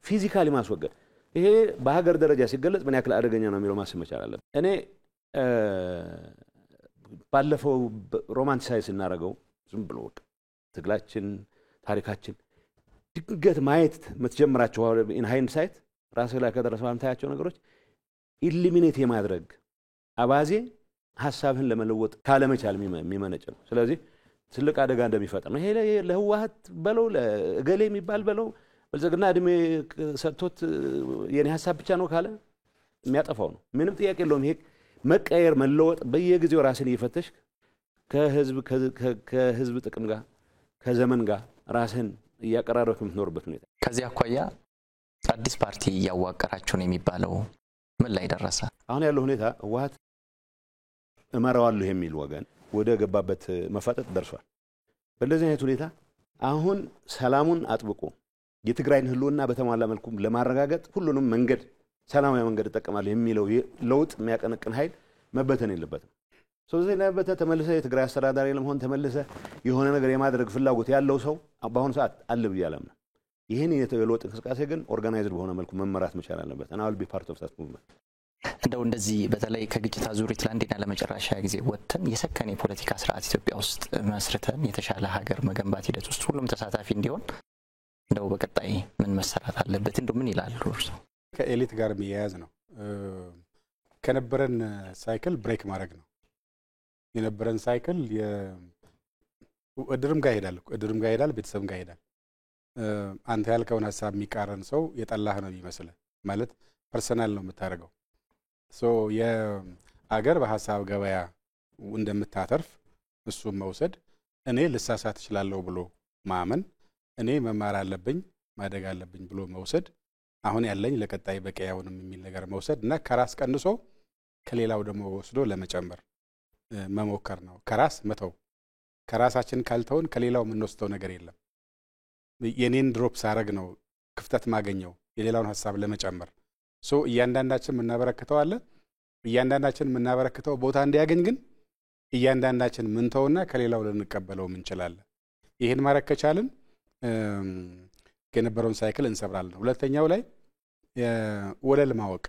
ፊዚካሊ ማስወገድ። ይሄ በሀገር ደረጃ ሲገለጽ ምን ያክል አደገኛ ነው የሚለው ማሰብ መቻል አለብን። እኔ ባለፈው ሮማንቲሳይዝ እናደርገው ዝም ብሎ ትግላችን ታሪካችን ድንገት ማየት የምትጀምራቸው ኢን ሃይንድሳይት ራስህ ላይ ከደረሰ የምታያቸው ነገሮች ኢሊሚኔት የማድረግ አባዜ ሐሳብህን ለመለወጥ ካለመቻል የሚመነጭ ነው። ስለዚህ ትልቅ አደጋ እንደሚፈጠር ነው። ይሄ ለህዋሃት በለው ለእገሌ የሚባል በለው ብልጽግና እድሜ ሰጥቶት የኔ ሐሳብ ብቻ ነው ካለ የሚያጠፋው ነው። ምንም ጥያቄ የለውም። ይሄ መቀየር መለወጥ በየጊዜው ራስን እየፈተሽ ከህዝብ ጥቅም ጋር ከዘመን ጋር ራስን እያቀራረብክ የምትኖርበት ሁኔታ። ከዚህ አኳያ አዲስ ፓርቲ እያዋቀራችሁ ነው የሚባለው ምን ላይ ደረሰ? አሁን ያለው ሁኔታ ህዋሃት እመራዋለሁ የሚል ወገን ወደ ገባበት መፋጠጥ ደርሷል። በእንደዚህ አይነት ሁኔታ አሁን ሰላሙን አጥብቆ የትግራይን ህልውና በተሟላ መልኩ ለማረጋገጥ ሁሉንም መንገድ ሰላማዊ መንገድ ተጠቅማለሁ የሚለው ለውጥ የሚያቀነቅን ኃይል መበተን የለበትም። ስለዚህ ለበተ ተመለሰ የትግራይ አስተዳዳሪ ለመሆን ተመለሰ የሆነ ነገር የማድረግ ፍላጎት ያለው ሰው በአሁኑ ሰዓት አለ ብዬ አላምንም። ይሄን የለውጥ እንቅስቃሴ ግን ኦርጋናይዝድ በሆነ መልኩ መመራት መቻል አለበት። እና አል ቢ ፓርት ኦፍ ዛት ሙቭመንት። እንደው እንደዚህ በተለይ ከግጭት አዙሪት ለአንዴና ለመጨረሻ ጊዜ ወጥተን የሰከነ የፖለቲካ ስርዓት ኢትዮጵያ ውስጥ መስርተን የተሻለ ሀገር መገንባት ሂደት ውስጥ ሁሉም ተሳታፊ እንዲሆን እንደው በቀጣይ ምን መሰራት አለበት? እንደው ምን ይላሉ እርሱ? ከኤሊት ጋር የሚያያዝ ነው። ከነበረን ሳይክል ብሬክ ማድረግ ነው። የነበረን ሳይክል እድርም ጋር ይሄዳል፣ ቤተሰብም ጋር ይሄዳል። አንተ ያልከውን ሐሳብ የሚቃረን ሰው የጠላህ ነው የሚመስለው ማለት ፐርሰናል ነው የምታደርገው። የአገር በሐሳብ ገበያ እንደምታተርፍ እሱም መውሰድ፣ እኔ ልሳሳት እችላለሁ ብሎ ማመን፣ እኔ መማር አለብኝ ማደግ አለብኝ ብሎ መውሰድ፣ አሁን ያለኝ ለቀጣይ በቀያውንም የሚል ነገር መውሰድ እና ከራስ ቀንሶ ከሌላው ደግሞ ወስዶ ለመጨመር መሞከር ነው። ከራስ መተው፣ ከራሳችን ካልተውን ከሌላው የምንወስደው ነገር የለም። የኔን ድሮፕ ሳረግ ነው ክፍተት ማገኘው የሌላውን ሐሳብ ለመጨመር። እያንዳንዳችን የምናበረክተው አለ። እያንዳንዳችን የምናበረክተው ቦታ እንዲያገኝ ግን እያንዳንዳችን ምንተውና ከሌላው ልንቀበለው እንችላለን። ይሄን ማድረግ ከቻልን የነበረውን ሳይክል እንሰብራለን። ሁለተኛው ላይ ወለል ማወቅ፣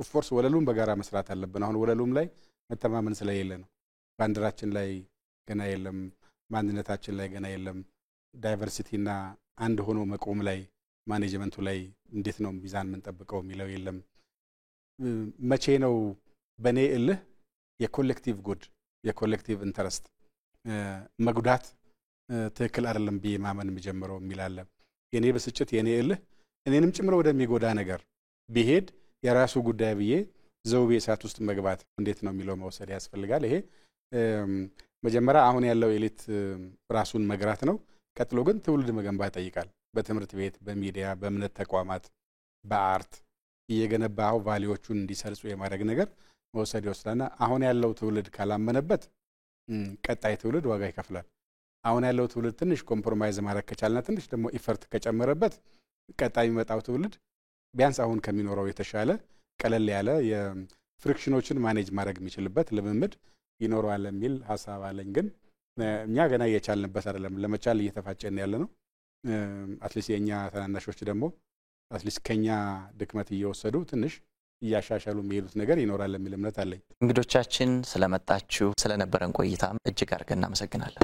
ኦፍኮርስ ወለሉን በጋራ መስራት አለብን። አሁን ወለሉም ላይ መተማመን ስለሌለ ነው። ባንዲራችን ላይ ገና የለም፣ ማንነታችን ላይ ገና የለም። ዳይቨርሲቲና አንድ ሆኖ መቆም ላይ ማኔጅመንቱ ላይ እንዴት ነው ሚዛን የምንጠብቀው የሚለው የለም። መቼ ነው በኔ እልህ የኮሌክቲቭ ጉድ የኮሌክቲቭ ኢንተረስት መጉዳት ትክክል አይደለም ብዬ ማመን የሚጀምረው የሚላለ የኔ በስጭት የኔ እልህ እኔንም ጭምር ወደሚጎዳ ነገር ቢሄድ የራሱ ጉዳይ ብዬ ዘውቤ እሳት ውስጥ መግባት እንዴት ነው የሚለው መውሰድ ያስፈልጋል። ይሄ መጀመሪያ አሁን ያለው ኤሊት ራሱን መግራት ነው። ቀጥሎ ግን ትውልድ መገንባት ይጠይቃል። በትምህርት ቤት፣ በሚዲያ፣ በእምነት ተቋማት፣ በአርት እየገነባው ቫልዩዎቹን እንዲሰርጹ የማድረግ ነገር መውሰድ ይወስዳልና አሁን ያለው ትውልድ ካላመነበት ቀጣይ ትውልድ ዋጋ ይከፍላል። አሁን ያለው ትውልድ ትንሽ ኮምፕሮማይዝ ማድረግ ከቻለና ትንሽ ደግሞ ኢፈርት ከጨመረበት ቀጣይ የሚመጣው ትውልድ ቢያንስ አሁን ከሚኖረው የተሻለ ቀለል ያለ የፍሪክሽኖችን ማኔጅ ማድረግ የሚችልበት ልምምድ ይኖረዋል የሚል ሐሳብ አለኝ። ግን እኛ ገና እየቻልንበት አይደለም ለመቻል እየተፋጨን ያለ ነው አትሊስት የኛ ተናናሾች ደግሞ አትሊስት ከኛ ድክመት እየወሰዱ ትንሽ እያሻሻሉ የሚሄዱት ነገር ይኖራል የሚል እምነት አለኝ። እንግዶቻችን ስለመጣችሁ ስለነበረን ቆይታ እጅግ አድርገን እናመሰግናለን።